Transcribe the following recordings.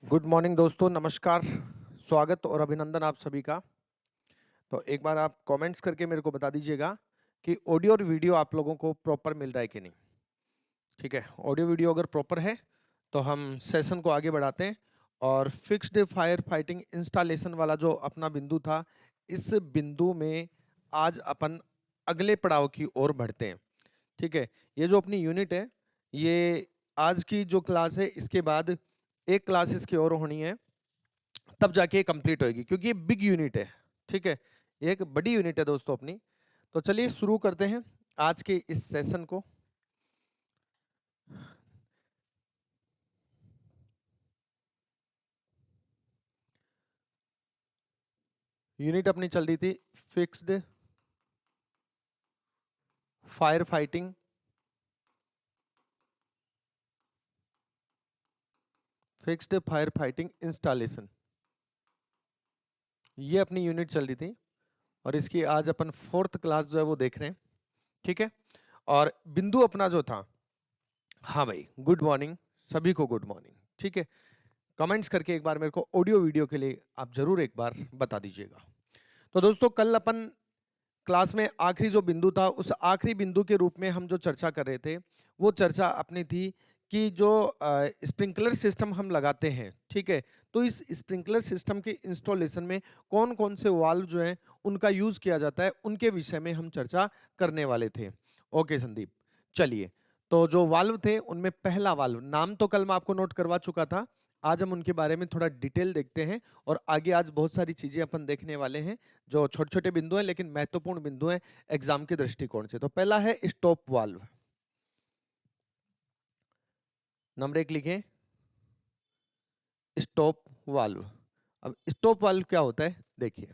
Good morning दोस्तों, नमस्कार। स्वागत और अभिनंदन आप सभी का। तो एक बार आप कमेंट्स करके मेरे को बता दीजिएगा कि ऑडियो और वीडियो आप लोगों को प्रॉपर मिल रहा है कि नहीं। ठीक है, ऑडियो वीडियो अगर प्रॉपर है तो हम सेशन को आगे बढ़ाते हैं और फिक्स्ड फायर फाइटिंग इंस्टॉलेशन वाला जो अपना बिंदु था, इस बिंदु में आज अपन अगले पड़ाव की ओर बढ़ते हैं। ठीक है, ये जो अपनी यूनिट है, ये आज की जो क्लास है इसके बाद एक क्लास इसकी और होनी है, तब जाके ये कंप्लीट होएगी क्योंकि ये बिग यूनिट है। ठीक है, ये एक बड़ी यूनिट है दोस्तों अपनी। तो चलिए शुरू करते हैं आज के इस सेशन को। यूनिट अपनी चल रही थी फिक्स्ड फायर फाइटिंग इंस्टॉलेशन, ये अपनी यूनिट चल रही थी और इसकी आज अपन फोर्थ क्लास जो है वो देख रहे हैं। ठीक है, और बिंदु अपना जो था, हाँ भाई गुड मॉर्निंग, सभी को गुड मॉर्निंग। ठीक है, कमेंट्स करके एक बार मेरे को ऑडियो वीडियो के लिए आप जरूर एक बार बता दीजिएगा। तो दोस्तों कल अपन क्लास में आखिरी जो बिंदु था, उस आखिरी बिंदु के रूप में हम जो चर्चा कर रहे थे, वो चर्चा अपनी थी कि जो स्प्रिंकलर सिस्टम हम लगाते हैं, ठीक है, तो इस स्प्रिंकलर सिस्टम के इंस्टॉलेशन में कौन कौन से वाल्व जो हैं उनका यूज किया जाता है, उनके विषय में हम चर्चा करने वाले थे। ओके संदीप, चलिए। तो जो वाल्व थे उनमें पहला वाल्व, नाम तो कल मैं आपको नोट करवा चुका था, आज हम उनके बारे में थोड़ा डिटेल देखते हैं और आगे आज बहुत सारी चीजें अपन देखने वाले हैं जो छोटे छोटे बिंदु हैं लेकिन महत्वपूर्ण बिंदु हैं एग्जाम के दृष्टिकोण से। तो पहला है स्टॉप वाल्व, नंबर एक लिखें, स्टॉप वाल्व। अब स्टॉप वाल्व क्या होता है देखिए,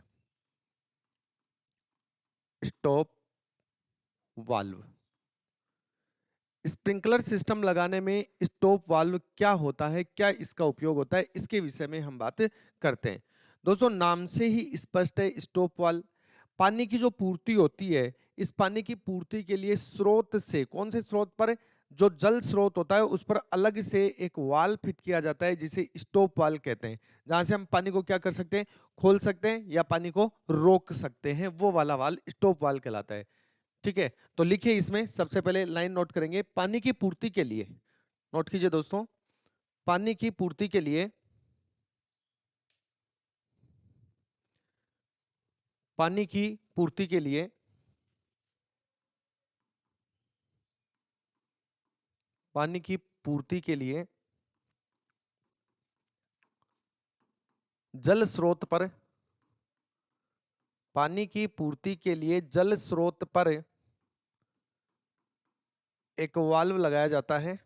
स्टॉप वाल्व, स्प्रिंकलर सिस्टम लगाने में स्टॉप वाल्व क्या होता है, क्या इसका उपयोग होता है, इसके विषय में हम बात करते हैं। दोस्तों नाम से ही स्पष्ट है, स्टॉप वाल्व पानी की जो पूर्ति होती है, इस पानी की पूर्ति के लिए स्रोत से, कौन से स्रोत पर, जो जल स्रोत होता है उस पर अलग से एक वाल फिट किया जाता है जिसे स्टॉप वाल कहते हैं, जहां से हम पानी को क्या कर सकते हैं, खोल सकते हैं या पानी को रोक सकते हैं, वो वाला वाल स्टॉप वाल कहलाता है। ठीक है, तो लिखिए इसमें सबसे पहले लाइन नोट करेंगे, पानी की पूर्ति के लिए, नोट कीजिए दोस्तों, पानी की पूर्ति के लिए, पानी की पूर्ति के लिए पानी की पूर्ति के लिए जल स्रोत पर, पानी की पूर्ति के लिए जल स्रोत पर एक वाल्व लगाया जाता है,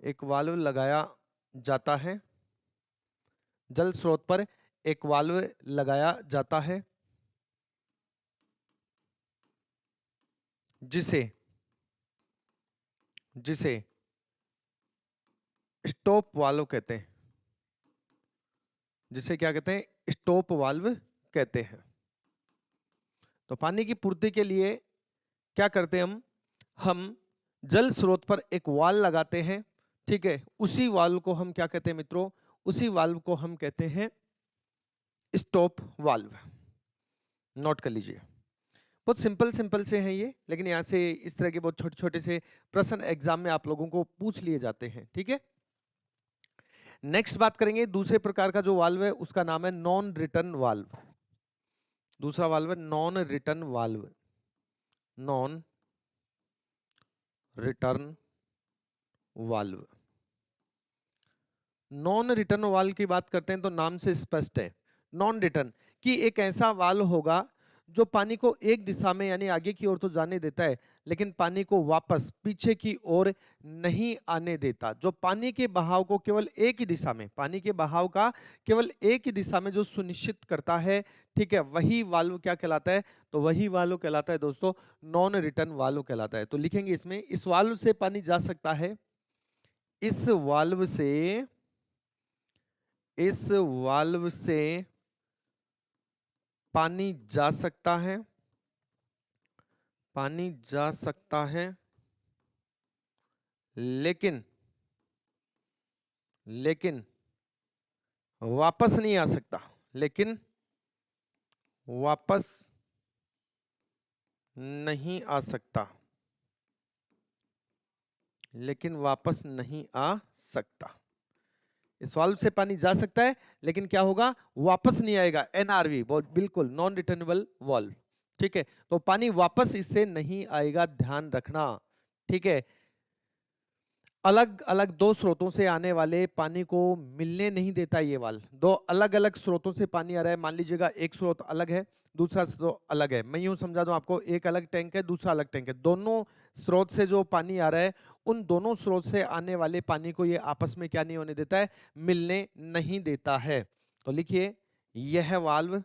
एक वाल्व लगाया जाता है, जल स्रोत पर एक वाल्व लगाया जाता है जिसे जिसे स्टॉप वाल्व कहते हैं, जिसे क्या कहते हैं, स्टॉप वाल्व कहते हैं। तो पानी की पूर्ति के लिए क्या करते हैं हम जल स्रोत पर एक वाल्व लगाते हैं। ठीक है, उसी वाल्व को हम क्या कहते हैं मित्रों, उसी वाल्व को हम कहते हैं स्टॉप वाल्व। नोट कर लीजिए, बहुत सिंपल सिंपल से हैं ये, लेकिन यहाँ से इस तरह के बहुत छोटे छोटे से प्रश्न एग्जाम में आप लोगों को पूछ लिए जाते हैं। ठीक है, नेक्स्ट बात करेंगे दूसरे प्रकार का जो वाल्व है, उसका नाम है नॉन रिटर्न वाल्व। दूसरा वाल्व है non return valve, non return valve. Non return valve की बात करते हैं तो नाम से स्पष्ट है, नॉन रिटर्न कि एक ऐसा वाल्व होगा जो पानी को एक दिशा में यानी आगे की ओर तो जाने देता है, लेकिन पानी को वापस पीछे की ओर नहीं आने देता, जो पानी के बहाव को केवल एक ही दिशा में, पानी के बहाव का केवल एक ही दिशा में जो सुनिश्चित करता है, ठीक है, वही वाल्व क्या कहलाता है, तो वही वाल्व कहलाता है दोस्तों नॉन रिटर्न वाल्व कहलाता है। तो लिखेंगे इसमें, इस वाल्व से पानी जा सकता है, इस वाल्व से, इस वाल्व से पानी जा सकता है, पानी जा सकता है, लेकिन लेकिन वापस नहीं आ सकता, लेकिन वापस नहीं आ सकता, लेकिन वापस नहीं आ सकता। इस वाल्व से पानी जा सकता है लेकिन क्या होगा, वापस नहीं आएगा। एनआरवी, बिल्कुल नॉन रिटर्नेबल वाल्व। ठीक है, तो पानी वापस इससे नहीं आएगा, ध्यान रखना। ठीक है, अलग अलग दो स्रोतों से आने वाले पानी को मिलने नहीं देता ये वाल्व। दो अलग अलग स्रोतों से पानी आ रहा है, मान लीजिएगा एक स्रोत अलग है, दूसरा स्रोत अलग है। मैं यूं समझा दूं आपको, एक अलग टैंक है, दूसरा अलग टैंक है। दोनों स्रोत से जो पानी आ रहा है, उन दोनों स्रोत से आने वाले पानी को ये आपस में क्या नहीं होने देता है, मिलने नहीं देता है। तो लिखिए, यह वाल्व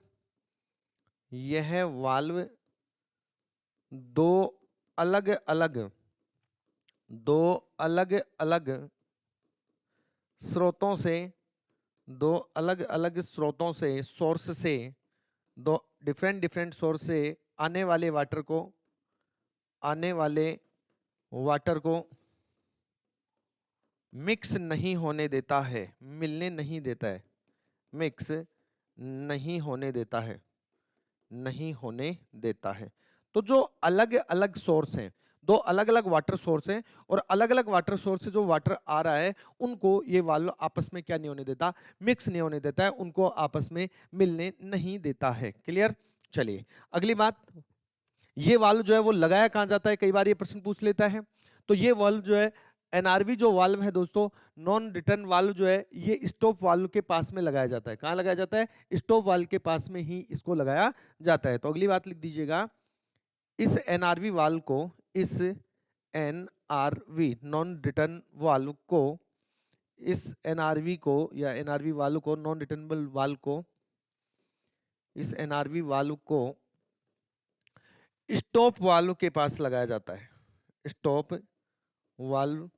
दो अलग अलग दो अलग अलग स्रोतों से दो अलग अलग स्रोतों से सोर्स से दो डिफरेंट डिफरेंट सोर्स से आने वाले वाटर को मिक्स नहीं होने देता है, मिलने नहीं देता है, मिक्स नहीं होने देता है, नहीं होने देता है। तो जो अलग अलग सोर्स हैं, दो अलग अलग वाटर सोर्स हैं, और अलग अलग वाटर सोर्स से जो वाटर आ रहा है, उनको ये वाल्व आपस में क्या नहीं होने देता, मिक्स नहीं होने देता है, उनको आपस में मिलने नहीं देता है। क्लियर? चलिए अगली बात, ये वाल्व जो है वो लगाया कहां जाता है, कई बार ये प्रश्न पूछ लेता है। तो ये वाल्व जो है, एनआरवी जो वाल्व है दोस्तों, नॉन रिटर्न वाल्व जो है, ये स्टॉप वाल्व के पास में लगाया जाता है। कहां लगाया जाता है? स्टॉप वाल्व के पास में ही इसको लगाया जाता है। तो अगली बात लिख दीजिएगा, इस एनआरवी वाल्व को, इस एनआरवी नॉन रिटर्न वाल्व को, इस एनआरवी को या एनआरवी वाल्व को, नॉन रिटर्नेबल वाल्व को, इस एनआरवी वाल्व को स्टॉप वाल्व के पास लगाया जाता है। स्टॉप वाल्व,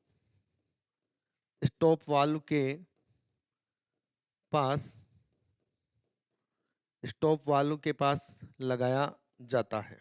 स्टॉप वाल्व के पास, स्टॉप वाल्व के पास लगाया जाता है।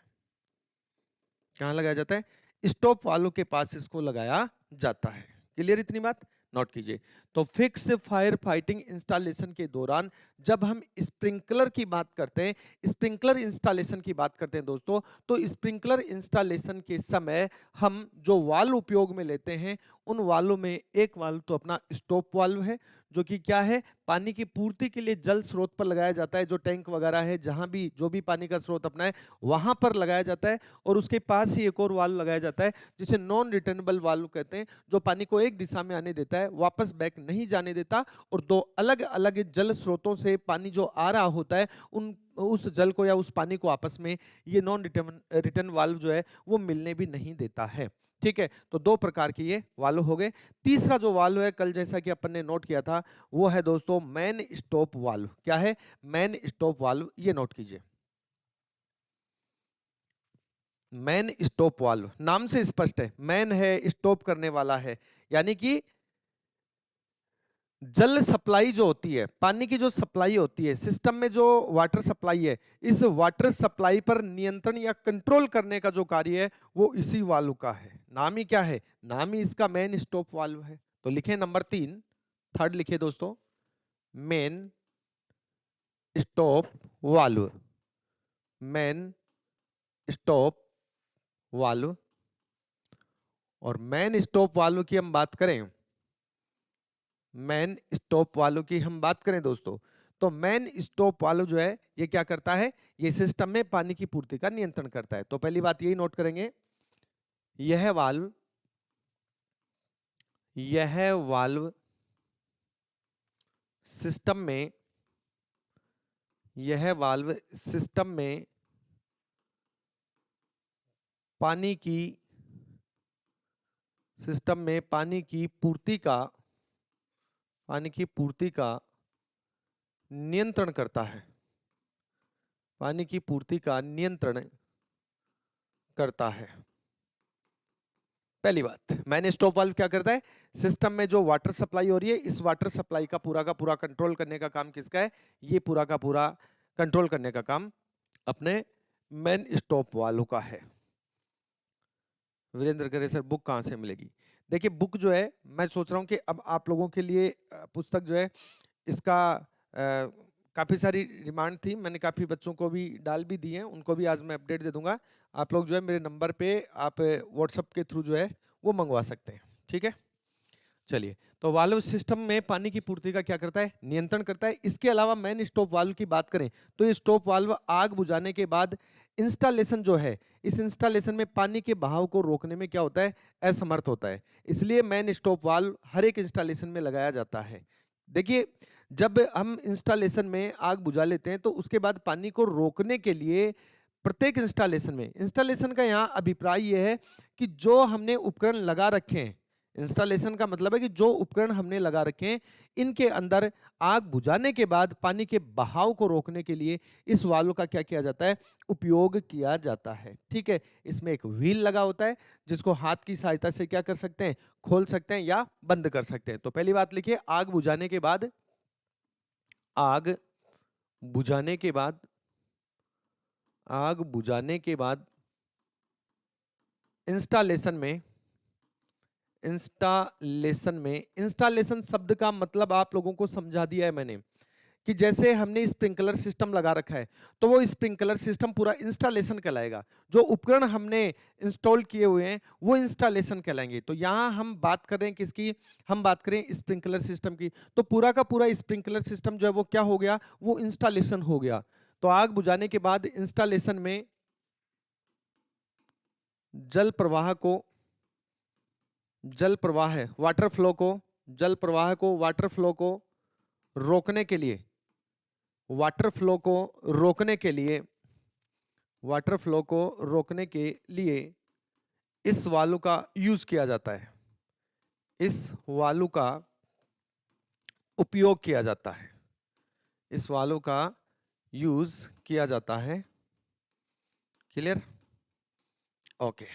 कहां लगाया जाता है? स्टॉप वाल्व के पास इसको लगाया जाता है। क्लियर इतनी बात? नोट कीजिए। तो फिक्स फायर फाइटिंग इंस्टॉलेशन के दौरान जब हम स्प्रिंकलर की बात करते हैं, स्प्रिंकलर इंस्टॉलेशन की बात करते हैं दोस्तों, तो स्प्रिंकलर इंस्टॉलेशन के समय हम जो वाल्व उपयोग में लेते हैं, उन वाल्व में एक वाल्व तो अपना स्टॉप वाल्व है, जो कि क्या है, पानी की पूर्ति के लिए जल स्रोत पर लगाया जाता है। जो टैंक वगैरह है, जहां भी जो भी पानी का स्रोत अपना है, वहां पर लगाया जाता है। और उसके पास ही एक और वाल्व लगाया जाता है जिसे नॉन रिटर्नेबल वाल्व कहते हैं, जो पानी को एक दिशा में आने देता है, वापस बैक नहीं जाने देता। और दो अलग अलग जल स्रोतों से पानी जो आ रहा होता है, उस जल को या उस पानी को आपस में ये नॉन रिटर्न वाल्व जो है वो मिलने भी नहीं देता है। ठीक है, तो दो प्रकार के ये वाल्व हो गए। तीसरा जो वाल्व है, कल जैसा कि अपन ने नोट किया था, वो है दोस्तों मैन स्टॉप वाल्व। क्या है? Man stop valve. ये नोट कीजिए, मैन स्टॉप वाल्व, नाम से स्पष्ट है, मैन है, स्टॉप करने वाला है, यानी कि जल सप्लाई जो होती है, पानी की जो सप्लाई होती है सिस्टम में, जो वाटर सप्लाई है, इस वाटर सप्लाई पर नियंत्रण या कंट्रोल करने का जो कार्य है, वो इसी वाल्व का है। नाम ही क्या है? नाम ही इसका मैन स्टॉप वाल्व है। तो लिखे नंबर 3, थर्ड लिखे दोस्तों, man stop valve, man stop valve. और मैन स्टॉप वाल्व की हम बात करें, मैन स्टॉप वाल्व की हम बात करें दोस्तों, तो मैन स्टॉप वाल्व जो है, ये क्या करता है? ये सिस्टम में पानी की पूर्ति का नियंत्रण करता है। तो पहली बात यही नोट करेंगे, यह वाल्व, यह वाल्व सिस्टम में, यह वाल्व सिस्टम में पानी की, सिस्टम में पानी की पूर्ति का, पानी की पूर्ति का नियंत्रण करता है, पानी की पूर्ति का नियंत्रण करता है। पहली बात, मैन स्टॉप वाल्व क्या करता है? सिस्टम में जो वाटर सप्लाई हो रही है, इस वाटर सप्लाई का पूरा कंट्रोल करने का काम किसका है? ये पूरा का पूरा कंट्रोल करने का काम अपने मैन स्टॉप वाल्व का है। वीरेंद्र करे सर बुक कहां से मिलेगी? देखिए बुक जो है, मैं सोच रहा हूँ कि अब आप लोगों के लिए पुस्तक जो है इसका काफ़ी सारी डिमांड थी, मैंने काफ़ी बच्चों को भी डाल भी दी हैं, उनको भी आज मैं अपडेट दे दूंगा। आप लोग जो है मेरे नंबर पे आप व्हाट्सएप के थ्रू जो है वो मंगवा सकते हैं, ठीक है। चलिए, तो वाल्व सिस्टम में पानी की पूर्ति का क्या करता है, नियंत्रण करता है। इसके अलावा मेन स्टॉप वाल्व की बात करें तो ये स्टॉप वाल्व आग बुझाने के बाद इंस्टॉलेशन जो है, इस इंस्टॉलेशन में पानी के बहाव को रोकने में क्या होता है, असमर्थ होता है। इसलिए मेन स्टॉप वाल्व हर एक इंस्टॉलेशन में लगाया जाता है। देखिए, जब हम इंस्टॉलेशन में आग बुझा लेते हैं तो उसके बाद पानी को रोकने के लिए प्रत्येक इंस्टॉलेशन में, इंस्टॉलेशन का यहाँ अभिप्राय यह है कि जो हमने उपकरण लगा रखे हैं, इंस्टॉलेशन का मतलब है कि जो उपकरण हमने लगा रखे हैं इनके अंदर आग बुझाने के बाद पानी के बहाव को रोकने के लिए इस वाल्व का क्या किया जाता है, उपयोग किया जाता है, ठीक है। इसमें एक व्हील लगा होता है जिसको हाथ की सहायता से क्या कर सकते हैं, खोल सकते हैं या बंद कर सकते हैं। तो पहली बात लिखिए, आग बुझाने के बाद, आग बुझाने के बाद, आग बुझाने के बाद इंस्टॉलेशन में, इंस्टॉलेशन में, इंस्टॉलेशन शब्द का मतलब आप लोगों को समझा दिया है मैंने कि जैसे हमने स्प्रिंकलर सिस्टम लगा रखा है तो वो स्प्रिंकलर सिस्टम पूरा इंस्टॉलेशन कहलाएगा। जो उपकरण हमने इंस्टॉल किए हुए हैं वो इंस्टॉलेशन कहलाएंगे। तो यहाँ हम बात कर रहे हैं किसकी, हम बात करें स्प्रिंकलर सिस्टम की, तो पूरा का पूरा स्प्रिंकलर सिस्टम जो है वो क्या हो गया, वो इंस्टॉलेशन हो गया। तो आग बुझाने के बाद इंस्टॉलेशन में जल प्रवाह को, जल प्रवाह है वाटर फ्लो को, जल प्रवाह को, वाटर फ्लो को रोकने के लिए, वाटर फ्लो को रोकने के लिए, वाटर फ्लो को रोकने के लिए इस वाल्व का यूज किया जाता है, इस वाल्व का उपयोग किया जाता है, इस वाल्व का यूज किया जाता है। Clear, okay.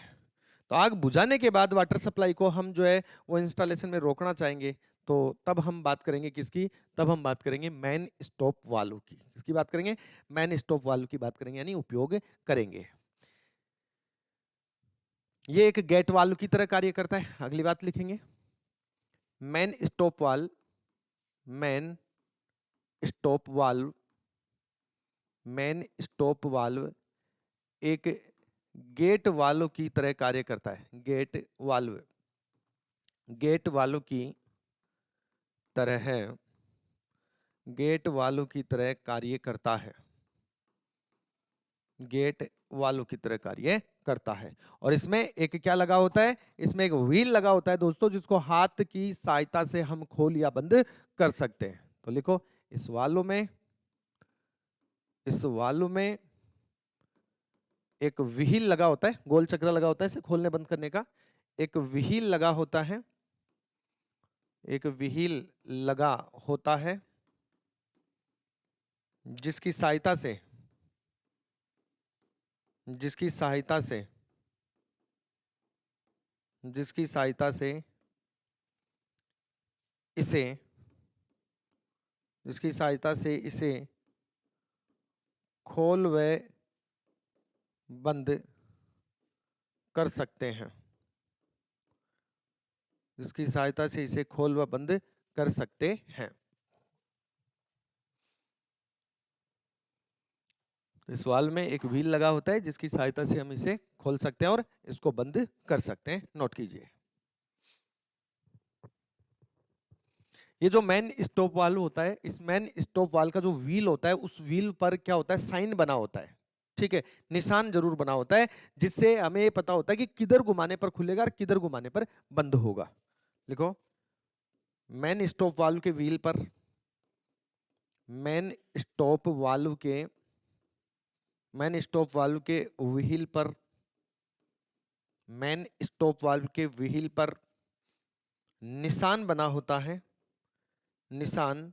तो आग बुझाने के बाद वाटर सप्लाई को हम जो है वो इंस्टॉलेशन में रोकना चाहेंगे तो तब हम बात करेंगे किसकी, तब हम बात करेंगे मैन स्टॉप वाल्व की। किसकी बात करेंगे, मैन स्टॉप वाल्व की बात करेंगे, यानी उपयोग करेंगे। ये एक गेट वाल्व की तरह कार्य करता है। अगली बात लिखेंगे, man stop valve, man stop valve, man stop valve एक गेट वाल्व की तरह कार्य करता है, गेट वाल्व, गेट वाल्व की तरह है, गेट वाल्व की तरह कार्य करता है, गेट वाल्व की तरह कार्य करता है। और इसमें एक क्या लगा होता है, इसमें एक व्हील लगा होता है दोस्तों जिसको हाथ की सहायता से हम खोल या बंद कर सकते हैं। तो लिखो, इस वाल्व में, इस वाल्व में एक व्हील लगा होता है, गोल चक्र लगा होता है इसे खोलने बंद करने का, एक व्हील लगा होता है, एक व्हील लगा होता है जिसकी सहायता से, जिसकी सहायता से, जिसकी सहायता से इसे, जिसकी सहायता से इसे खोल व बंद कर सकते हैं, जिसकी सहायता से इसे खोल व बंद कर सकते हैं। इस वाल्व में एक व्हील लगा होता है जिसकी सहायता से हम इसे खोल सकते हैं और इसको बंद कर सकते हैं। नोट कीजिए, ये जो मैन स्टॉप वाल्व होता है, इस मैन स्टॉप वाल्व का जो व्हील होता है उस व्हील पर क्या होता है, साइन बना होता है, ठीक है, निशान जरूर बना होता है जिससे हमें ये पता होता है कि किधर घुमाने पर खुलेगा और किधर घुमाने पर बंद होगा। लिखो, मैन स्टॉप वाल्व के व्हील पर, मैन स्टॉप वाल्व के, मैन स्टॉप वाल्व के व्हील पर, मैन स्टॉप वाल्व के व्हील पर निशान बना होता है, निशान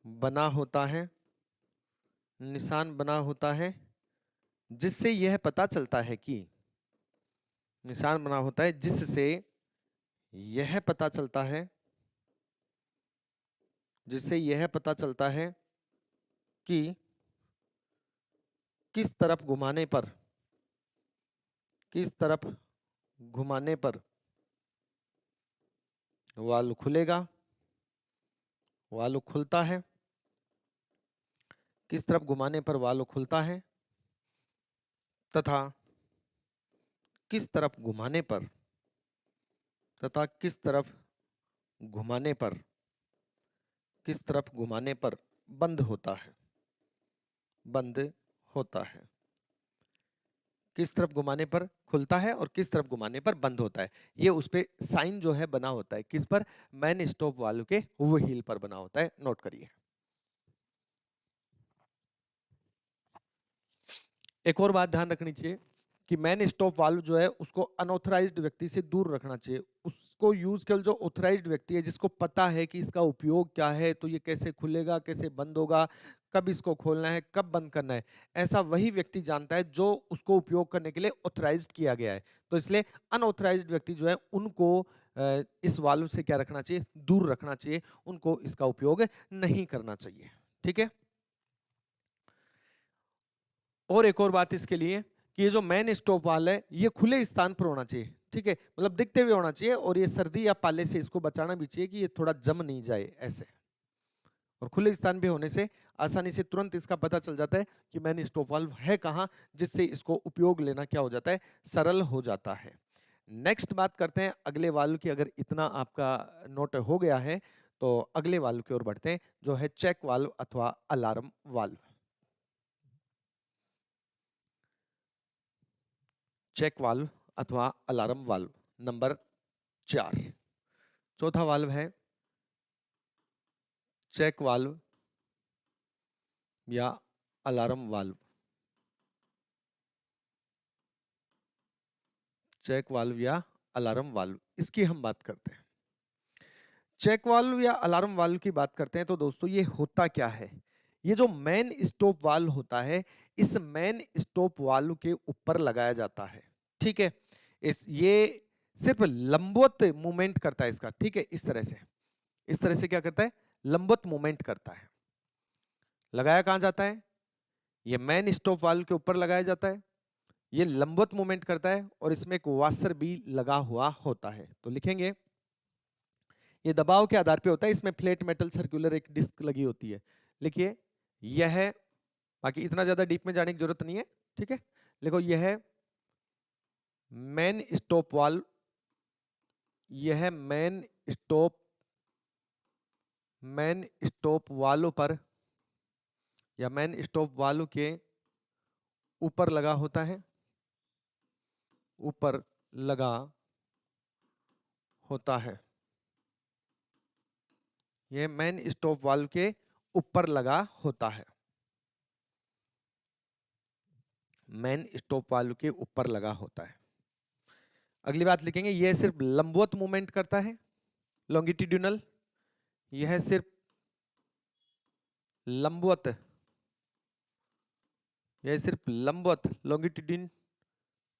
बना होता है, निशान बना होता है जिससे यह पता चलता है कि, निशान बना होता है जिससे यह पता चलता है, जिससे यह पता चलता है कि किस तरफ घुमाने पर, किस तरफ घुमाने पर वाल्व खुलेगा, वाल्व खुलता है, किस तरफ घुमाने पर वाल्व खुलता है तथा किस तरफ घुमाने पर किस तरफ घुमाने पर किस तरफ घुमाने पर बंद होता है, बंद होता है। किस तरफ घुमाने पर खुलता है और किस तरफ घुमाने पर बंद होता है, ये उस पे साइन जो है बना होता है, किस पर, मैन स्टॉप वाल्व के व्हील पर बना होता है, नोट करिए। एक और बात ध्यान रखनी चाहिए कि मैन स्टॉप वाल्व जो है उसको अनऑथराइज्ड व्यक्ति से दूर रखना चाहिए, उसको यूज केवल जो ऑथराइज्ड व्यक्ति है जिसको पता है कि इसका उपयोग क्या है, तो ये कैसे खुलेगा, कैसे बंद होगा, कब इसको खोलना है, कब बंद करना है, ऐसा वही व्यक्ति जानता है जो उसको उपयोग करने के लिए ऑथराइज्ड किया गया है। तो इसलिए अनऑथराइज्ड व्यक्ति जो है उनको इस वाल्व से क्या रखना चाहिए, दूर रखना चाहिए, उनको इसका उपयोग नहीं करना चाहिए। ठीक है। और एक और बात इसके लिए कि ये जो मेन स्टॉप वाल है ये खुले स्थान पर होना चाहिए। ठीक है, मतलब दिखते हुए होना चाहिए, और ये सर्दी या पाले से इसको बचाना भी चाहिए कि ये थोड़ा जम नहीं जाए ऐसे। और खुले स्थान पे होने से आसानी से तुरंत इसका पता चल जाता है कि मेन स्टॉप वाल्व है कहाँ, जिससे इसको उपयोग लेना क्या हो जाता है, सरल हो जाता है। नेक्स्ट बात करते हैं अगले वाल्व की। अगर इतना आपका नोट हो गया है तो अगले वाल्व की ओर बढ़ते हैं, जो है चेक वाल्व अथवा अलार्म वाल्व। चेक वाल्व अथवा अलार्म वाल्व नंबर 4। चौथा वाल्व है चेक वाल्व या अलार्म वाल्व। चेक वाल्व या अलार्म वाल्व, इसकी हम बात करते हैं। चेक वाल्व या अलार्म वाल्व की बात करते हैं तो दोस्तों ये होता क्या है, ये जो मेन स्टॉप वाल्व होता है इस मेन स्टॉप वाल्व के ऊपर लगाया जाता है। ठीक है, इस ये सिर्फ लंबवत मूवमेंट करता है इसका। ठीक है, इस तरह से क्या करता है, लंबवत मूवमेंट करता है। लगाया कहां जाता है, ये मेन स्टॉप वाल्व के ऊपर लगाया जाता है, ये लंबवत मूवमेंट करता है और इसमें एक वाशर भी लगा हुआ होता है। तो लिखेंगे ये दबाव के आधार पे होता है, इसमें फ्लैट मेटल सर्कुलर एक डिस्क लगी होती है। लिखिए यह है, बाकी इतना ज्यादा डीप में जाने की जरूरत नहीं है। ठीक है, लिखो यह है मेन स्टॉप वाल्व, यह स्टॉप मेन स्टॉप वाल्व पर या मेन स्टॉप वाल्व के ऊपर लगा होता है, ऊपर लगा होता है। यह मेन स्टॉप वाल्व के ऊपर लगा होता है, मेन स्टॉप वाल्व के ऊपर लगा होता है। अगली बात लिखेंगे यह सिर्फ लंबवत मूवमेंट करता है, लॉन्गिट्यूडिनल, यह सिर्फ लंबवत, यह सिर्फ लंबवत लॉन्गिट्यूडिन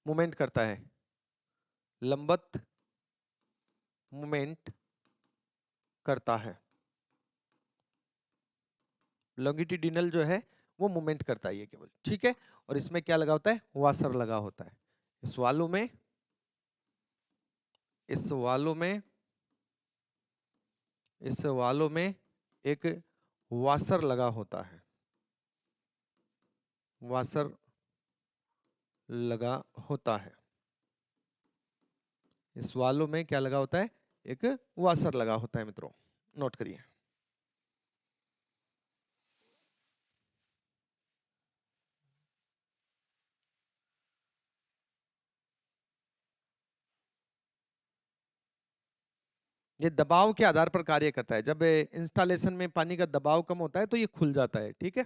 मूवमेंट करता है, लंबवत मूवमेंट करता है। लॉन्गिट्यूडिनल जो है वो मूवमेंट करता है ये केवल। ठीक है, और इसमें क्या लगा होता है, वाशर लगा होता है। इस वाल्व में, इस वाल्व में, इस वाल्व में एक वाशर लगा होता है, वाशर लगा होता है। इस वाल्व में क्या लगा होता है, एक वाशर लगा होता है मित्रों, नोट करिए। ये दबाव के आधार पर कार्य करता है, जब इंस्टॉलेशन में पानी का दबाव कम होता है तो ये खुल जाता है। ठीक है,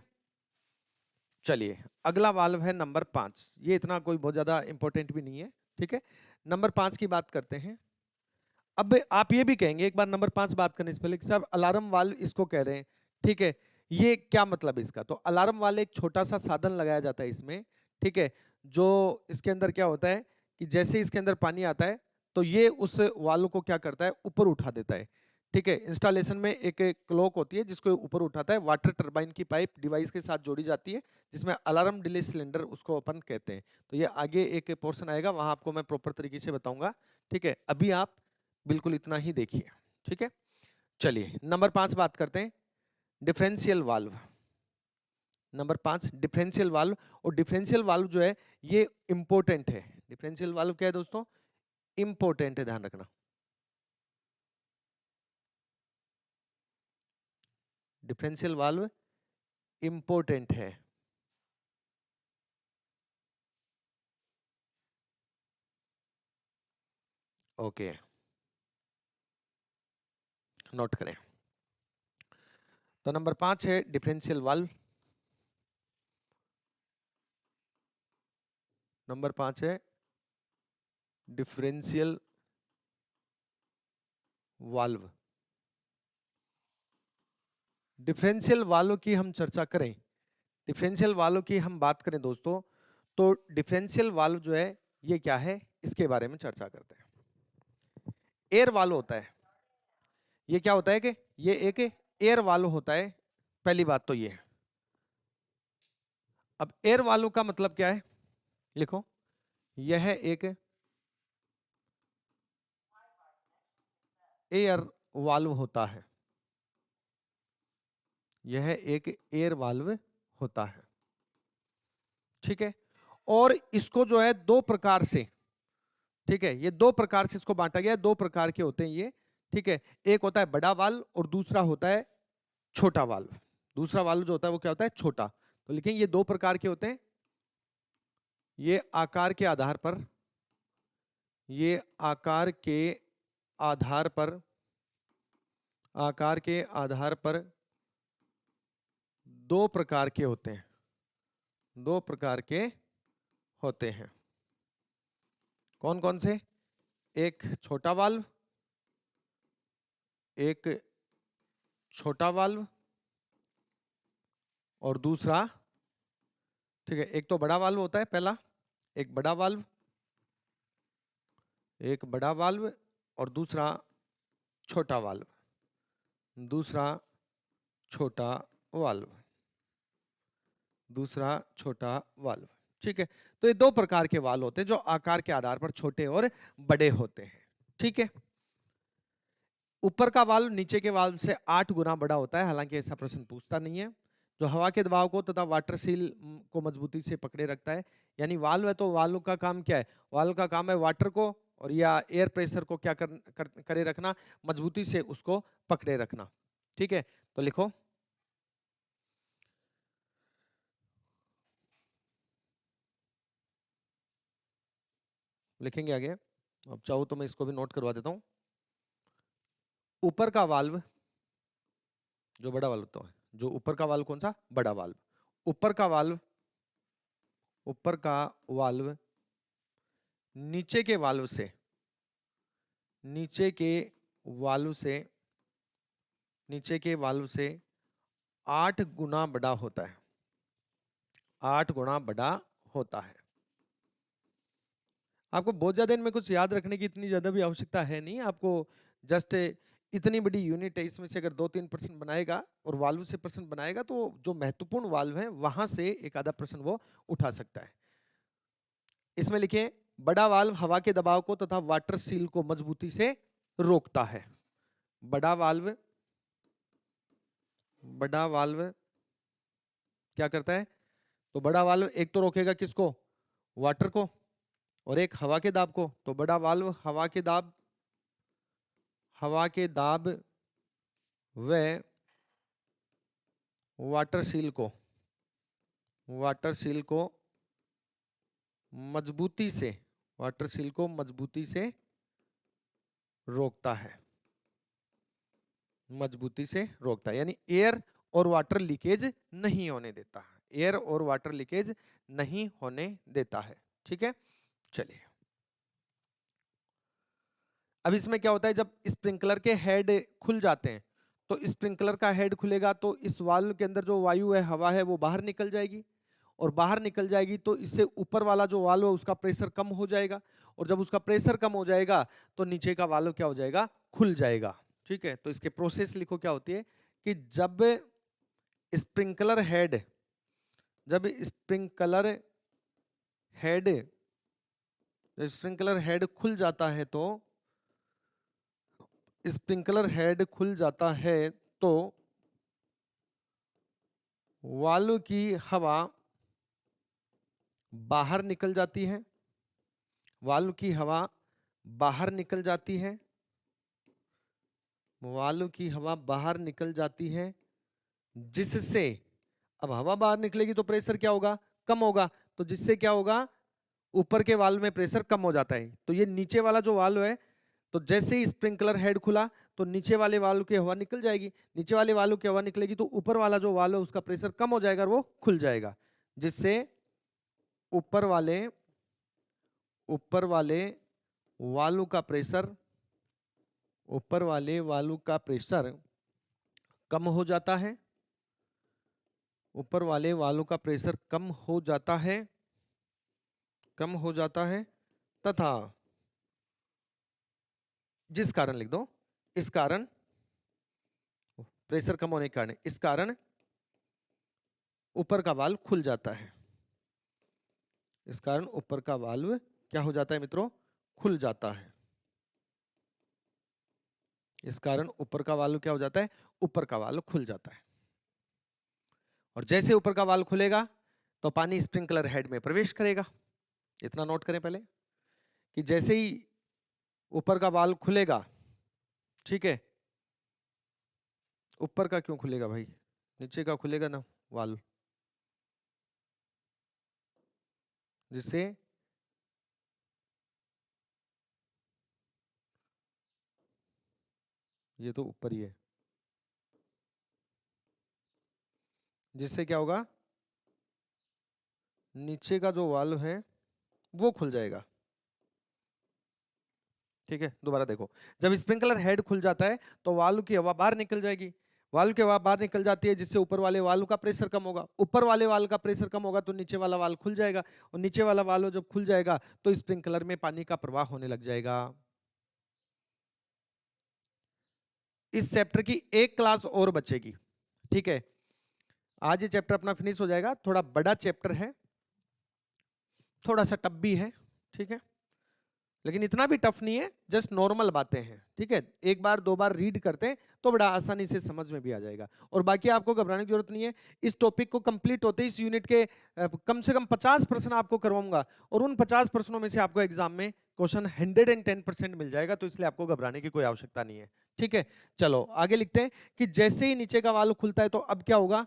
चलिए अगला वाल्व है नंबर 5। ये इतना कोई बहुत ज्यादा इंपॉर्टेंट भी नहीं है। ठीक है, नंबर 5 की बात करते हैं। अब आप ये भी कहेंगे एक बार नंबर 5 बात करने से पहले कि साहब अलार्म वाल्व इसको कह रहे हैं, ठीक है, ये क्या मतलब है इसका। तो अलार्म वाले एक छोटा सा साधन लगाया जाता है इसमें, ठीक है, जो इसके अंदर क्या होता है कि जैसे इसके अंदर पानी आता है तो ये उस वाल्व को क्या करता है, ऊपर उठा देता है। ठीक है, इंस्टॉलेशन में एक क्लॉक होती है जिसको ऊपर उठाता है, वाटर टरबाइन की पाइप डिवाइस के साथ जोड़ी जाती है, जिसमें अलार्म डिले सिलेंडर उसको अपन कहते हैं। तो ये आगे एक पोर्शन आएगा, वहां आपको मैं प्रॉपर तरीके से बताऊंगा। ठीक है, अभी आप बिल्कुल इतना ही देखिए। ठीक है, चलिए नंबर 5 बात करते हैं, differential valve. Number 5 differential valve. और डिफरेंशियल वाल्व जो है ये इंपॉर्टेंट है। डिफरेंशियल वाल्व क्या है दोस्तों? इंपॉर्टेंट है, ध्यान रखना। डिफरेंशियल वाल्व इंपॉर्टेंट है। ओके, नोट करें। तो नंबर 5 है डिफरेंशियल वाल्व। नंबर 5 है डिफरेंशियल वाल्व। डिफरेंशियल वाल्व की हम चर्चा करें, डिफरेंशियल वाल्व की हम बात करें दोस्तों, तो डिफरेंशियल वाल्व जो है ये क्या है, इसके बारे में चर्चा करते हैं। एयर वाल्व होता है, ये क्या होता है कि ये एक एयर वाल्व होता है, पहली बात तो ये है। अब एयर वाल्व का मतलब क्या है, लिखो, यह एक एयर वाल्व होता है। यह एक एयर वाल्व होता है, ठीक है। और इसको जो है दो प्रकार से, ठीक है, ये दो प्रकार से इसको बांटा गया है, दो प्रकार के होते हैं ये, ठीक है। एक होता है बड़ा वाल्व और दूसरा होता है छोटा वाल्व। दूसरा वाल्व जो होता है वो क्या होता है, छोटा। तो लेकिन ये दो प्रकार के होते हैं। ये आकार के आधार पर, ये आकार के आधार पर, आकार के आधार पर दो प्रकार के होते हैं, दो प्रकार के होते हैं। कौन कौन से? एक छोटा वाल्व, एक छोटा वाल्व, और दूसरा, ठीक है, एक तो बड़ा वाल्व होता है पहला, एक बड़ा वाल्व, एक बड़ा वाल्व, और दूसरा छोटा वाल्व, दूसरा छोटा वाल्व, दूसरा छोटा वाल्व, ठीक है। तो ये दो प्रकार के वाल्व होते हैं जो आकार के आधार पर छोटे और बड़े होते हैं, ठीक है। ऊपर का वाल्व नीचे के वाल्व से 8 गुना बड़ा होता है, हालांकि ऐसा प्रश्न पूछता नहीं है। जो हवा के दबाव को तथा वाटर सील को मजबूती से पकड़े रखता है। यानी वाल्व है तो वाल्व का काम क्या है? वाल्व का काम है वाटर को और या एयर प्रेशर को क्या करे रखना, मजबूती से उसको पकड़े रखना, ठीक है। तो लिखो, लिखेंगे आगे, अब चाहो तो मैं इसको भी नोट करवा देता हूं। ऊपर का वाल्व, जो बड़ा वाल्व होता है, जो ऊपर का वाल्व कौन सा? बड़ा वाल्व। ऊपर का वाल्व, ऊपर का वाल्व नीचे के वाल्व से, नीचे के वाल्व से, नीचे के वाल्व से 8 गुना बड़ा होता है, 8 गुना बड़ा होता है। आपको बहुत ज्यादा इनमें कुछ याद रखने की इतनी ज्यादा भी आवश्यकता है नहीं, आपको जस्ट इतनी बड़ी यूनिट है, इसमें से अगर 2-3 प्रश्न बनाएगा और वाल्व से प्रश्न बनाएगा तो जो महत्वपूर्ण वाल्व है वहां से एक आधा प्रश्न वो उठा सकता है। इसमें लिखे, बड़ा वाल्व हवा के दबाव को तथा वाटर सील को मजबूती से रोकता है। बड़ा वाल्व, बड़ा वाल्व क्या करता है? तो बड़ा वाल्व एक तो रोकेगा किसको? वाटर को, और एक हवा के दाब को। तो बड़ा वाल्व हवा के दाब, हवा के दाब व वाटर सील को, वाटर सील को मजबूती से, वाटर सील को मजबूती से रोकता है, मजबूती से रोकता है। यानी एयर और वाटर लीकेज नहीं होने देता है, एयर और वाटर लीकेज नहीं होने देता है, ठीक है। चलिए, अब इसमें क्या होता है, जब स्प्रिंकलर के हेड खुल जाते हैं तो स्प्रिंकलर का हेड खुलेगा तो इस वाल्व के अंदर जो वायु है, हवा है, वो बाहर निकल जाएगी, और बाहर निकल जाएगी तो इससे ऊपर वाला जो वाल्व है उसका प्रेशर कम हो जाएगा, और जब उसका प्रेशर कम हो जाएगा तो नीचे का वाल्व क्या हो जाएगा? खुल जाएगा, ठीक है। तो इसके प्रोसेस लिखो क्या होती है कि जब स्प्रिंकलर हेड, जब स्प्रिंकलर हेड, स्प्रिंकलर हेड खुल जाता है तो स्प्रिंकलर हेड खुल जाता है तो वाल्व की हवा बाहर निकल जाती है, वाल्व की हवा बाहर निकल जाती है, वाल्व की हवा बाहर निकल जाती है, जिससे अब हवा बाहर निकलेगी तो प्रेशर क्या होगा, कम होगा, तो जिससे क्या होगा, ऊपर के वाल्व में प्रेशर कम हो जाता है। तो ये नीचे वाला जो वाल्व है, तो जैसे ही स्प्रिंकलर हेड खुला तो नीचे वाले वाल्व की हवा निकल जाएगी, नीचे वाले वाल्व की हवा निकलेगी तो ऊपर वाला जो वाल्व है उसका प्रेशर कम हो जाएगा और वो खुल जाएगा, जिससे ऊपर वाले वाल्व का प्रेशर, ऊपर वाले वाल्व का प्रेशर कम हो जाता है, ऊपर वाले वाल्व का प्रेशर कम हो जाता है, कम हो जाता है, तथा जिस कारण लिख दो, इस कारण प्रेशर कम होने के कारण, इस कारण ऊपर का वाल्व खुल जाता है, इस कारण ऊपर का वाल्व क्या हो जाता है मित्रों, खुल जाता है, इस कारण ऊपर का वाल्व क्या हो जाता है, ऊपर का वाल्व खुल जाता है। और जैसे ऊपर का वाल्व खुलेगा तो पानी स्प्रिंकलर हेड में प्रवेश करेगा। इतना नोट करें पहले कि जैसे ही ऊपर का वाल्व खुलेगा, ठीक है, ऊपर का क्यों खुलेगा भाई, नीचे का खुलेगा ना वाल्व, जिससे ये तो ऊपर ही है, जिससे क्या होगा, नीचे का जो वाल्व है वो खुल जाएगा। ठीक है, दोबारा देखो, जब स्प्रिंकलर हेड खुल जाता है तो वाल्व की हवा बाहर निकल जाएगी, वाल्व की हवा बाहर निकल जाती है जिससे ऊपर वाले वाल्व का प्रेशर कम होगा, ऊपर वाले वाल्व का प्रेशर कम होगा तो नीचे वाला वाल्व खुल जाएगा, और नीचे वाला वाल्व जब खुल जाएगा तो स्प्रिंकलर में पानी का प्रवाह होने लग जाएगा। इस चैप्टर की एक क्लास और बचेगी, ठीक है, आज ये चैप्टर अपना फिनिश हो जाएगा। थोड़ा बड़ा चैप्टर है, थोड़ा सा टफ भी है, ठीक है, लेकिन इतना भी टफ नहीं है, जस्ट नॉर्मल बातें हैं, ठीक है, एक बार दो बार रीड करते हैं तो बड़ा आसानी से समझ में भी आ जाएगा। और बाकी आपको घबराने की जरूरत नहीं है, इस टॉपिक को कंप्लीट होते इस यूनिट के कम से कम 50 प्रश्न आपको करवाऊंगा, और उन 50 प्रश्नों में से आपको एग्जाम में क्वेश्चन 110% मिल जाएगा, तो इसलिए आपको घबराने की कोई आवश्यकता नहीं है। ठीक है, चलो आगे लिखते हैं कि जैसे ही नीचे का वाल्व खुलता है तो अब क्या होगा,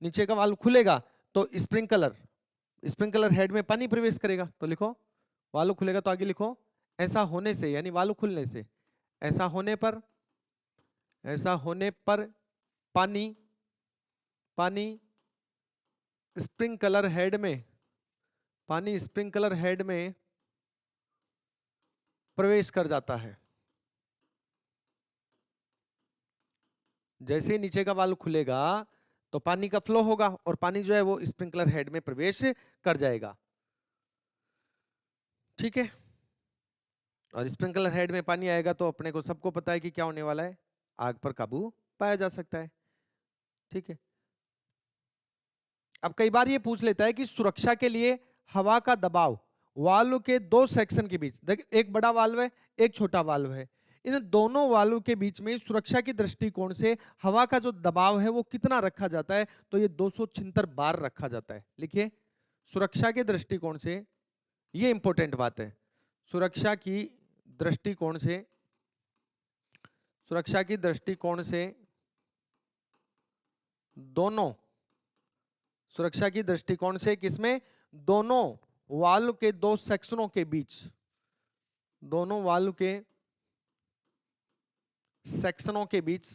नीचे का वाल्व खुलेगा तो स्प्रिंकलर हेड में पानी प्रवेश करेगा, तो लिखो वाल्व खुलेगा तो आगे लिखो, ऐसा होने से, यानी वाल्व खुलने से, ऐसा होने पर, ऐसा होने पर पानी, पानी स्प्रिंकलर हेड में, पानी स्प्रिंकलर हेड में प्रवेश कर जाता है। जैसे ही नीचे का वाल्व खुलेगा तो पानी का फ्लो होगा और पानी जो है वो स्प्रिंकलर हेड में प्रवेश कर जाएगा। ठीक है, और स्प्रिंकलर हेड में पानी आएगा तो अपने को सबको पता है कि क्या होने वाला है, आग पर काबू पाया जा सकता है। ठीक है, अब कई बार ये पूछ लेता है कि सुरक्षा के लिए हवा का दबाव वाल्व के दो सेक्शन के बीच, देख एक बड़ा वाल्व है एक छोटा वाल्व है, इन दोनों वाल्व के बीच में सुरक्षा की दृष्टिकोण से हवा का जो दबाव है वो कितना रखा जाता है, तो ये 276 बार रखा जाता है। लिखिए, सुरक्षा के दृष्टिकोण से, ये इंपॉर्टेंट बात है, सुरक्षा की दृष्टिकोण से, सुरक्षा की दृष्टिकोण से दोनों, सुरक्षा की दृष्टिकोण से किसमें, दोनों वाल्व के दो सेक्शनों के बीच, दोनों वाल्व के सेक्शनों के बीच,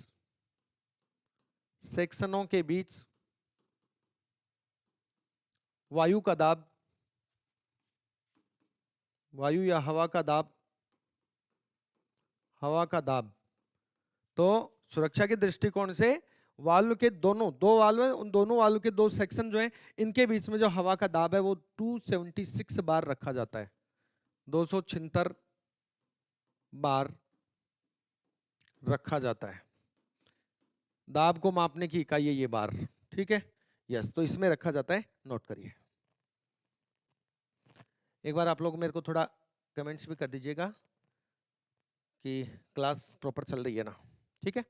सेक्शनों के बीच वायु का दाब, वायु या हवा का दाब, हवा का दाब, तो सुरक्षा के दृष्टिकोण से वाल्व के दोनों, दो वाल्व है, उन दोनों वाल्व के दो सेक्शन जो है इनके बीच में जो हवा का दाब है वो 276 बार रखा जाता है, 276 बार रखा जाता है। दाब को मापने की इकाई है ये बार, ठीक है, यस, तो इसमें रखा जाता है, नोट करिए। एक बार आप लोग मेरे को थोड़ा कमेंट्स भी कर दीजिएगा कि क्लास प्रॉपर चल रही है ना? ठीक है,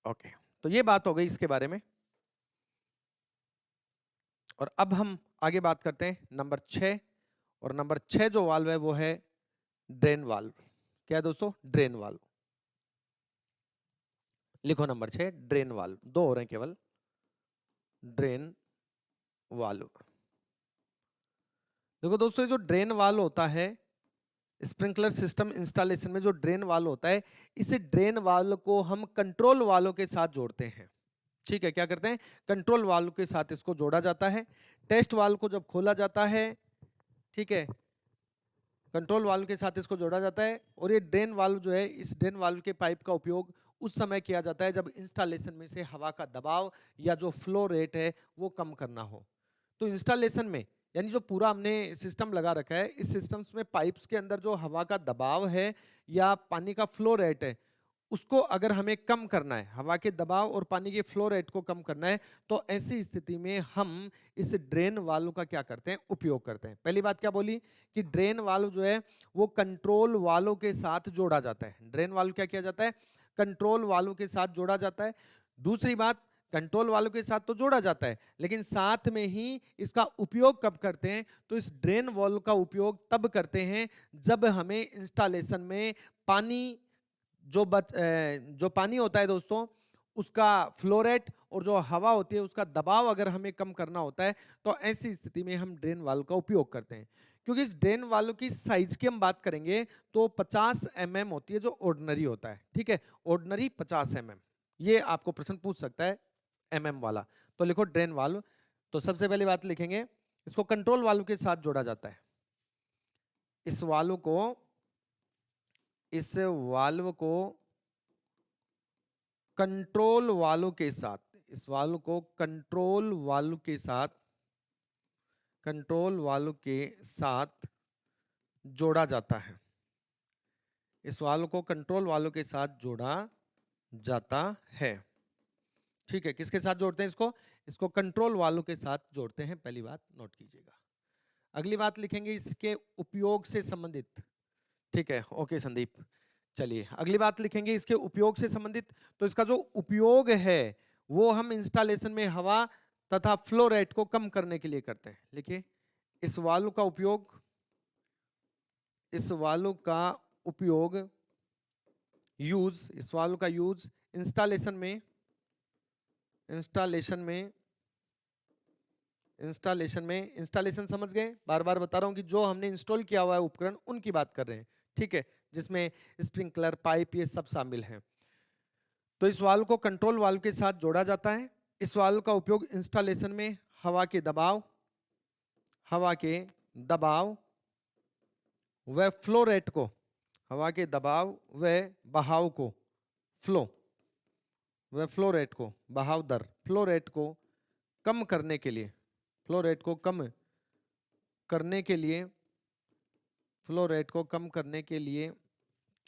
ओके। तो ये बात हो गई इसके बारे में। और अब हम आगे बात करते हैं नंबर 6। और नंबर 6 जो वाल्व है वो है ड्रेन वाल्व। क्या है दोस्तों? Drain valve. लिखो नंबर 6 ड्रेन वाल्व, दो हो रहे हैं केवल, ड्रेन वाल्व। देखो दोस्तों, ये जो ड्रेन वाल्व होता है स्प्रिंकलर सिस्टम इंस्टॉलेशन में, जो ड्रेन वाल्व होता है, इस ड्रेन वाल्व को हम कंट्रोल वाल्व के साथ जोड़ते हैं। ठीक है, क्या करते हैं? कंट्रोल वाल्व के साथ इसको जोड़ा जाता है। टेस्ट वाल्व को जब खोला जाता है, ठीक है, कंट्रोल वाल्व के साथ इसको जोड़ा जाता है। और ये ड्रेन वाल्व जो है, इस ड्रेन वाल्व के पाइप का उपयोग उस समय किया जाता है जब इंस्टॉलेशन में से हवा का दबाव या जो फ्लो रेट है वो कम करना हो। तो इंस्टॉलेशन में, यानी जो पूरा हमने सिस्टम लगा रखा है, इस सिस्टम्स में पाइप्स के अंदर जो हवा का दबाव है या पानी का फ्लो रेट है, उसको अगर हमें कम करना है, हवा के दबाव और पानी के फ्लो रेट को कम करना है, तो ऐसी स्थिति में हम इस ड्रेन वाल्व का क्या करते हैं? उपयोग करते हैं। पहली बात क्या बोली कि ड्रेन वाल्व जो है वो कंट्रोल वाल्व के साथ जोड़ा जाता है। ड्रेन वाल्व क्या किया जाता है? कंट्रोल वाल्व के साथ जोड़ा जाता है। दूसरी बात, कंट्रोल वाल्व के साथ तो जोड़ा जाता है, लेकिन साथ में ही इसका उपयोग कब करते हैं? तो इस ड्रेन वाल्व का उपयोग तब करते हैं जब हमें इंस्टॉलेशन में पानी जो पानी होता है दोस्तों, उसका फ्लो रेट और जो हवा होती है उसका दबाव अगर हमें कम करना होता है, तो ऐसी स्थिति में हम ड्रेन वाल्व का उपयोग करते हैं। क्योंकि इस ड्रेन वाल्व की साइज की हम बात करेंगे तो 50 mm होती है, जो ऑर्डिनरी होता है। ठीक है, ऑर्डिनरी 50 mm। ये आपको प्रश्न पूछ सकता है mm वाला। तो लिखो ड्रेन वाल्व। तो सबसे पहली बात लिखेंगे, इसको कंट्रोल वाल्व के साथ जोड़ा जाता है। इस वाल्व को कंट्रोल वाल्व के साथ, इस वाल्व को कंट्रोल वाल्व के साथ जोड़ा जाता है। इस वाल्व को कंट्रोल वाल्व के साथ जोड़ा जाता है। ठीक है, किसके साथ जोड़ते हैं इसको? इसको कंट्रोल वाल्व के साथ जोड़ते हैं। पहली बात नोट कीजिएगा। अगली बात लिखेंगे इसके उपयोग से संबंधित। ठीक है, ओके संदीप। चलिए अगली बात लिखेंगे इसके उपयोग से संबंधित। तो इसका जो उपयोग है वो हम इंस्टॉलेशन में हवा तथा फ्लो रेट को कम करने के लिए करते हैं। लिखिए, इस वाल्व का उपयोग यूज इंस्टॉलेशन समझ गए? बार बार बता रहा हूं कि जो हमने इंस्टॉल किया हुआ है उपकरण, उनकी बात कर रहे हैं। ठीक है, जिसमें स्प्रिंकलर, पाइप, ये सब शामिल हैं। तो इस वाल्व को कंट्रोल वाल्व के साथ जोड़ा जाता है। इस वाल्व का उपयोग इंस्टॉलेशन में हवा के दबाव व फ्लो रेट को, हवा के दबाव व बहाव को, फ्लो रेट को, बहाव दर, फ्लो रेट को कम करने के लिए,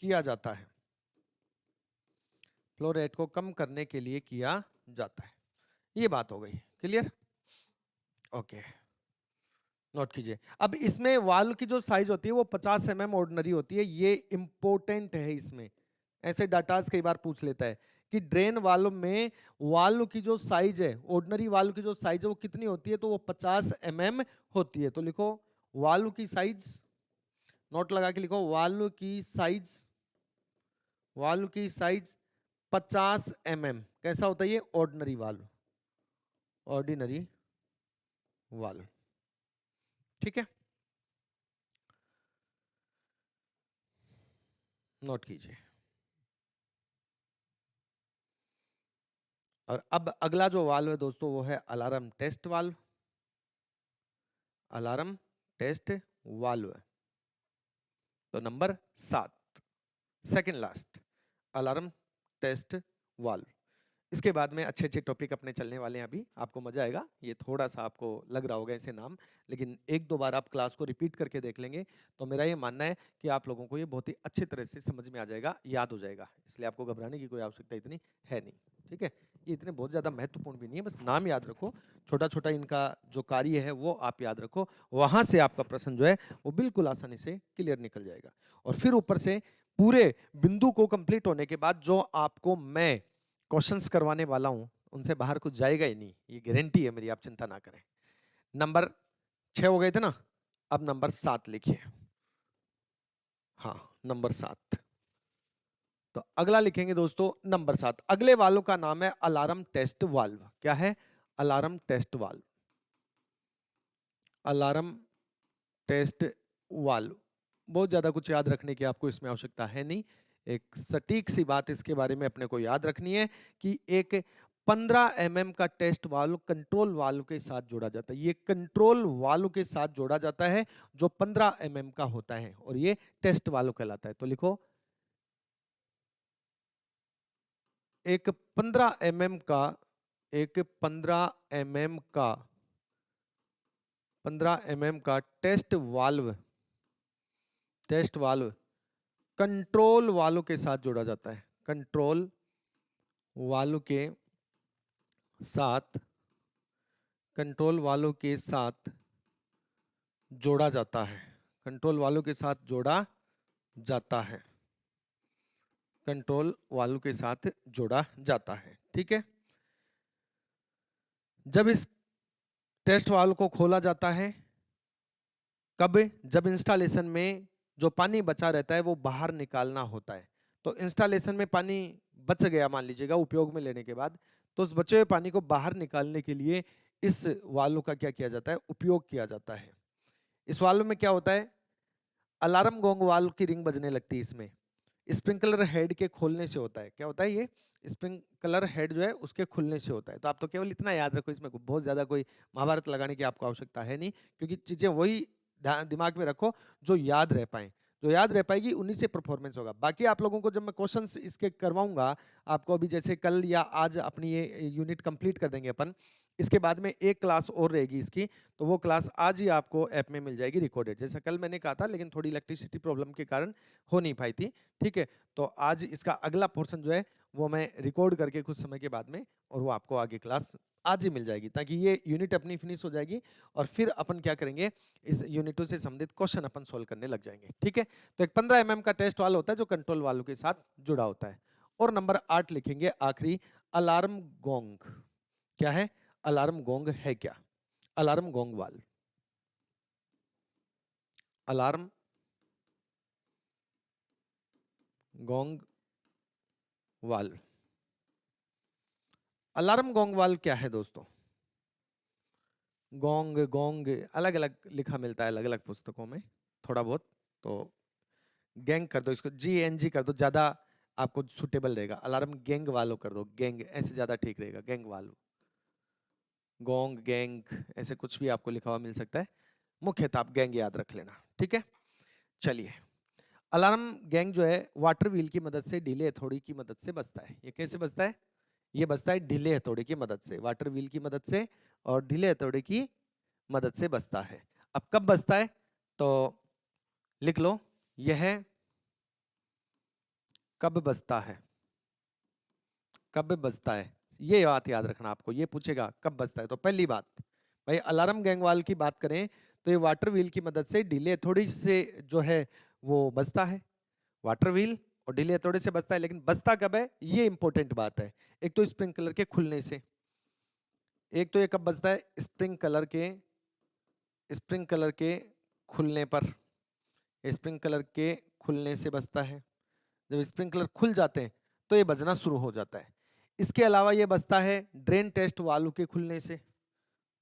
किया जाता है। फ्लो रेट को कम करने के लिए किया जाता है। ये बात हो गई, क्लियर? ओके, नोट कीजिए। अब इसमें वाल्व की जो साइज होती है वो 50 mm ऑर्डिनरी होती है। ये इंपॉर्टेंट है। इसमें ऐसे डाटाज कई बार पूछ लेता है कि ड्रेन वाल्व में वाल्व की जो साइज है, ऑर्डिनरी वाल्व की जो साइज है वो कितनी होती है? तो वो 50 mm होती है। तो लिखो वाल्व की साइज, नोट लगा के लिखो, वाल्व की साइज 50 mm। कैसा होता है ये? Ordinary valve. ठीक है, नोट कीजिए। और अब अगला जो वाल्व है दोस्तों वो है अलार्म टेस्ट वाल्व। तो number 7, second last, alarm test valve. इसके बाद में अच्छे अच्छे टॉपिक अपने चलने वाले हैं। अभी आपको मजा आएगा। ये थोड़ा सा आपको लग रहा होगा ऐसे नाम, लेकिन एक दो बार आप क्लास को रिपीट करके देख लेंगे तो मेरा ये मानना है कि आप लोगों को ये बहुत ही अच्छी तरह से समझ में आ जाएगा, याद हो जाएगा। इसलिए आपको घबराने की कोई आवश्यकता इतनी है नहीं। ठीक है, ये इतने बहुत ज़्यादा महत्वपूर्ण भी नहीं है, बस नाम याद रखो। छोटा छोटा इनका जो कार्य है वो आप याद रखो, वहाँ से आपका प्रश्न जो है वो बिल्कुल आसानी से क्लियर निकल जाएगा। और फिर ऊपर से पूरे बिंदु को कंप्लीट होने के बाद जो आपको मैं क्वेश्चंस करवाने वाला हूं उनसे बाहर कुछ जाएगा ही नहीं, ये गारंटी है मेरी, आप चिंता ना करें। नंबर 6 हो गए थे ना, अब नंबर 7 लिखिए। हाँ, नंबर 7। तो अगला लिखेंगे दोस्तों नंबर 7। अगले वाल्व का नाम है अलार्म टेस्ट वाल्व। क्या है? Alarm test valve. Alarm test valve. बहुत ज्यादा कुछ याद रखने की आपको इसमें आवश्यकता है नहीं, एक सटीक सी बात इसके बारे में अपने को याद रखनी है कि एक 15 mm का टेस्ट वाल्व कंट्रोल वाल्व के साथ जोड़ा जाता है। ये कंट्रोल वाल्व के साथ जोड़ा जाता है जो 15 mm का होता है और ये टेस्ट वाल्व कहलाता है। तो लिखो एक 15 mm का, एक 15 mm का टेस्ट वाल्व कंट्रोल वाल्व के साथ जोड़ा जाता है। कंट्रोल वाल्व के साथ, कंट्रोल वाल्व के साथ जोड़ा जाता है। कंट्रोल वाल्व के साथ जोड़ा जाता है। कंट्रोल वाल्व के साथ जोड़ा जाता है। ठीक है। जब इस टेस्ट वाल्व को खोला जाता है, कब? जब इंस्टॉलेशन में जो पानी बचा रहता है वो बाहर निकालना होता है। तो इंस्टॉलेशन में पानी बच गया मान लीजिएगा उपयोग में लेने के बाद, तो उस बचे हुए पानी को बाहर निकालने के लिए इस वाल्व का क्या किया जाता है? उपयोग किया जाता है। इस वाल्व में क्या होता है? अलार्म गोंग वाल्व की रिंग बजने लगती है। इसमें स्प्रिंकलर हेड के खोलने से होता है। क्या होता है? ये स्प्रिंकलर हेड जो है उसके खुलने से होता है। तो आप तो केवल इतना याद रखो, इसमें बहुत ज्यादा कोई महाभारत लगाने की आपको आवश्यकता है नहीं, क्योंकि चीजें वही दिमाग में रखो जो याद रह पाए। जो याद रह पाएगी उन्हीं से परफॉर्मेंस होगा। बाकी आप लोगों को जब मैं क्वेश्चंस इसके करवाऊंगा, आपको अभी जैसे कल या आज अपनी ये यूनिट कंप्लीट कर देंगे अपन, इसके बाद में एक क्लास और रहेगी इसकी, तो वो क्लास आज ही आपको ऐप में मिल जाएगी रिकॉर्डेड, जैसा कल मैंने कहा था, लेकिन थोड़ी इलेक्ट्रिसिटी प्रॉब्लम के कारण हो नहीं पाई थी। ठीक है। तो आज इसका अगला पोर्शन जो है वो मैं रिकॉर्ड करके कुछ समय के बाद में, और वो आपको आगे क्लास आज ही मिल जाएगी, ताकि ये यूनिट अपनी फिनिश हो जाएगी और फिर अपन क्या करेंगे, इस यूनिटों से संबंधित क्वेश्चन अपन सोल्व करने लग जाएंगे। ठीक है। तो एक 15 mm का टेस्ट वाल्व होता है जो कंट्रोल वाल्व के साथ जुड़ा होता है। और नंबर 8 लिखेंगे आखिरी, अलार्म गोंग। क्या है? अलार्म गोंग है क्या? Alarm gong valve. Alarm gong valve. Alarm gong valve क्या है दोस्तों? गोंग गोंग अलग अलग लिखा मिलता है अलग अलग पुस्तकों में, थोड़ा बहुत। तो गैंग कर दो इसको, GNG कर दो, ज्यादा आपको सुटेबल रहेगा। अलार्म गैंग वालों कर दो, गैंग ऐसे ज्यादा ठीक रहेगा। गैंग वालों, गोंग गैंग ऐसे कुछ भी आपको लिखा हुआ मिल सकता है, मुख्यतः आप गैंग याद रख लेना। ठीक है। चलिए, अलार्म गैंग जो है वाटर व्हील की मदद से ढीले हथौड़ी की मदद से बजता है। ये कैसे बजता है? ये बजता है ढीले हथौड़े की मदद से, वाटर व्हील की मदद से और ढीले हथौड़े की मदद से बजता है। अब कब बजता है? तो लिख लो, यह कब बजता है? कब बजता है, ये बात याद रखना आपको। ये पूछेगा कब बजता है, तो पहली बात भाई, अलार्म गैंगवाल की बात करें तो ये वाटर व्हील की मदद से ढीले थोड़ी से जो है वो बजता है। वाटर व्हील और ढीले थोड़े से बजता है, लेकिन बजता कब है ये इंपॉर्टेंट बात है। एक तो स्प्रिंकलर के खुलने से, एक तो ये कब बजता है? स्प्रिंकलर के खुलने पर, स्प्रिंकलर के खुलने से बजता है। जब स्प्रिंकलर खुल जाते हैं तो ये बजना शुरू हो जाता है। इसके अलावा ये बजता है ड्रेन टेस्ट वाल्व के खुलने से।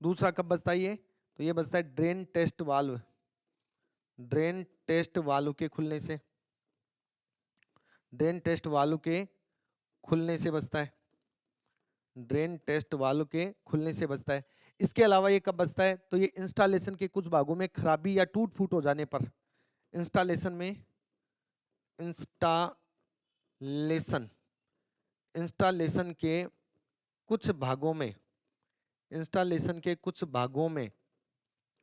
दूसरा कब बजता है ये? तो ये बजता है drain test valve, drain test valve के खुलने से, ड्रेन टेस्ट वाल्व के खुलने से बजता है, ड्रेन टेस्ट वाल्व के खुलने से बजता है। इसके अलावा ये कब बजता है? तो ये इंस्टॉलेशन के कुछ भागों में खराबी या टूट फूट हो जाने पर, इंस्टॉलेशन में, इंस्टॉलेशन, इंस्टॉलेशन के कुछ भागों में, इंस्टॉलेशन के कुछ भागों में,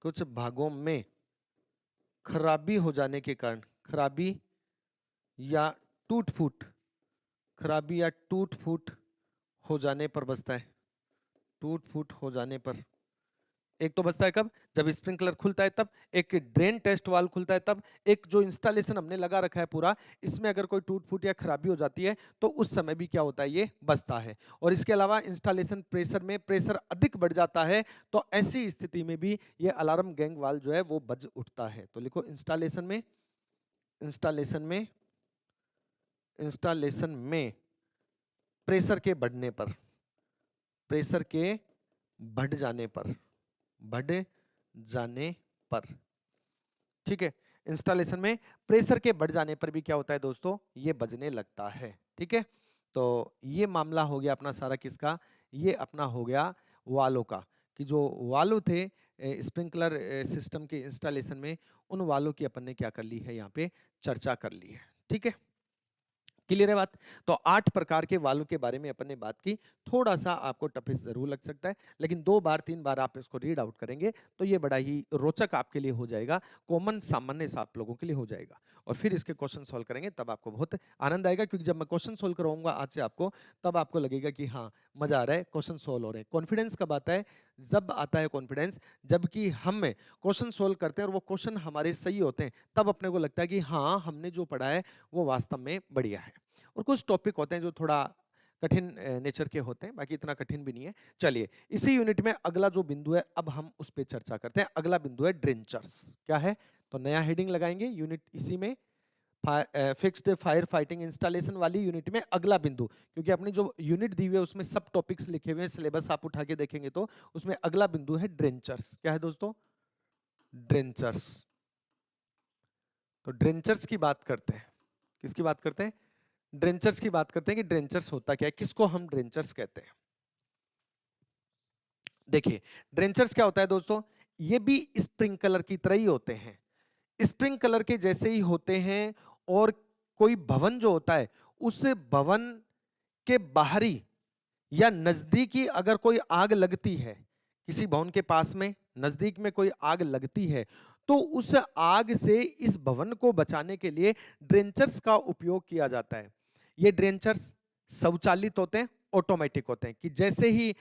कुछ भागों में खराबी हो जाने के कारण, खराबी या टूट फूट, खराबी या टूट फूट हो जाने पर बजता है, टूट फूट हो जाने पर, एक तो बचता है कब, जब स्प्रिंकलर खुलता है तब, एक ड्रेन टेस्ट वाल्व खुलता है तब, एक जो इंस्टॉलेशन हमने लगा रखा है पूरा, इसमें अगर कोई टूट फूट या खराबी हो जाती है तो उस समय भी क्या होता है, ये बचता है। और इसके अलावा इंस्टॉलेशन प्रेशर में प्रेशर अधिक बढ़ जाता है तो ऐसी स्थिति में भी ये अलार्म गैंग वाल्व जो है वो बज उठता है। तो लिखो इंस्टॉलेशन में, इंस्टॉलेशन में, इंस्टॉलेशन में प्रेशर के बढ़ने पर, प्रेशर के बढ़ जाने पर, बढ़ जाने पर, ठीक है, इंस्टॉलेशन में प्रेशर के बढ़ जाने पर भी क्या होता है दोस्तों, ये बजने लगता है। ठीक है, तो ये मामला हो गया अपना सारा किसका, ये अपना हो गया वालों का, कि जो वाल्व थे स्प्रिंकलर सिस्टम के इंस्टॉलेशन में, उन वालों की अपन ने क्या कर ली है, यहाँ पे चर्चा कर ली है। ठीक है, क्लियर है बात। तो 8 प्रकार के वाल्व के बारे में अपन ने बात की। थोड़ा सा आपको टफिस जरूर लग सकता है, लेकिन 2 बार 3 बार आप इसको रीड आउट करेंगे तो ये बड़ा ही रोचक आपके लिए हो जाएगा, कॉमन सामान्य सा आप लोगों के लिए हो जाएगा। और फिर इसके क्वेश्चन सॉल्व करेंगे तब आपको बहुत आनंद आएगा, क्योंकि जब मैं क्वेश्चन सॉल्व करवाऊंगा आज से आपको, तब आपको लगेगा कि हाँ मजा आ रहा है, क्वेश्चन सॉल्व हो रहे हैं। कॉन्फिडेंस कब आता है, जब आता है कॉन्फिडेंस, जबकि हम क्वेश्चन सॉल्व करते हैं और वो क्वेश्चन हमारे सही होते हैं, तब अपने को लगता है कि हाँ हमने जो पढ़ा है वो वास्तव में बढ़िया है। और कुछ टॉपिक होते हैं जो थोड़ा कठिन नेचर के होते हैं, बाकी इतना कठिन भी नहीं है। चलिए इसी यूनिट में अगला जो बिंदु है अब हम उस पर चर्चा करते हैं। अगला बिंदु है ड्रेंचर्स। क्या है, तो नया हेडिंग लगाएंगे यूनिट इसी में, फिक्स्ड फायर फाइटिंग इंस्टॉलेशन वाली यूनिट में अगला बिंदु, क्योंकि अपनी जो यूनिट दी हुई है उसमें सब टॉपिक्स लिखे हुए हैं, सिलेबस आप उठा के देखेंगे तो उसमें अगला बिंदु है ड्रेंचर्स। क्या है दोस्तों, ड्रेंचर्स। तो ड्रेंचर्स की बात करते हैं, किसकी बात करते हैं, ड्रेंचर्स की बात करते हैं कि ड्रेंचर्स होता क्या है, किसको हम ड्रेंचर्स कहते हैं। देखिए ड्रेंचर्स क्या होता है दोस्तों, ये भी स्प्रिंकलर की तरह ही होते हैं, स्प्रिंकलर के जैसे ही होते हैं। और कोई भवन जो होता है, उस भवन के बाहरी या नजदीकी अगर कोई आग लगती है, किसी भवन के पास में नजदीक में कोई आग लगती है, तो उस आग से इस भवन को बचाने के लिए ड्रेंचर्स का उपयोग किया जाता है। ये ड्रेंचर्स स्वचालित होते हैं, ऑटोमेटिक होते हैं, कि जैसे ही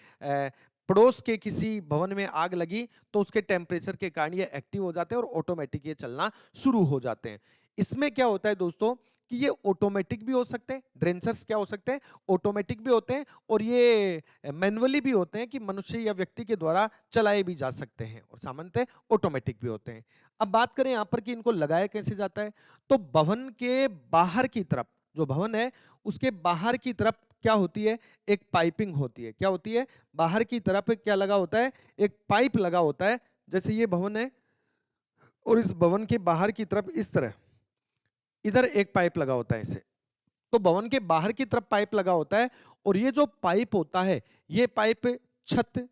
पड़ोस के किसी भवन में आग लगी तो उसके टेम्परेचर के कारण ये एक्टिव हो जाते हैं और ऑटोमेटिक ये चलना शुरू हो जाते हैं। इसमें क्या होता है दोस्तों कि ये ऑटोमेटिक भी हो सकते हैं, ड्रेंचर्स क्या हो सकते हैं, ऑटोमेटिक भी होते हैं, और ये मैनुअली भी होते हैं कि मनुष्य या व्यक्ति के द्वारा चलाए भी जा सकते हैं, और सामान्यतः ऑटोमेटिक भी होते हैं। अब बात करें यहाँ पर कि इनको लगाया कैसे जाता है, तो भवन के बाहर की तरफ, जो भवन है उसके बाहर की तरफ क्या होती है, एक पाइपिंग होती है। क्या होती है, बाहर की तरफ क्या लगा होता है, एक पाइप लगा होता है। जैसे ये भवन है और इस भवन के बाहर की तरफ इस तरह इधर एक पाइप लगा होता है इसे, तो भवन के बाहर की तरफ पाइप लगा होता है, और ये जो पाइप होता है, ये पाइप छत,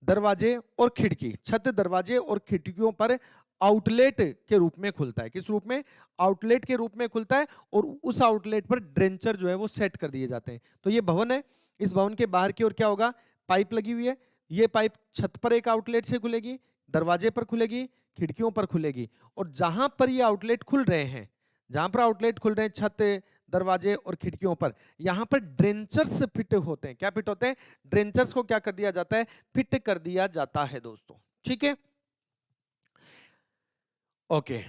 दरवाजे और खिड़की, छत दरवाजे और खिड़कियों पर आउटलेट के रूप में खुलता है। किस रूप में, आउटलेट के रूप में खुलता है, और उस आउटलेट पर ड्रेंचर जो है वो सेट कर दिए जाते हैं। तो ये भवन है, इस भवन के बाहर की ओर क्या होगा, पाइप लगी हुई है, ये पाइप छत पर एक आउटलेट से खुलेगी, दरवाजे पर खुलेगी, खिड़कियों पर खुलेगी, और जहां पर ये आउटलेट खुल रहे हैं, जहां पर आउटलेट खुल रहे हैं छत, दरवाजे और खिड़कियों पर, यहां पर ड्रेंचर्स फिट होते हैं। क्या फिट होते हैं, ड्रेंचर्स को क्या कर दिया जाता है, फिट कर दिया जाता है दोस्तों। ठीक है, ओके,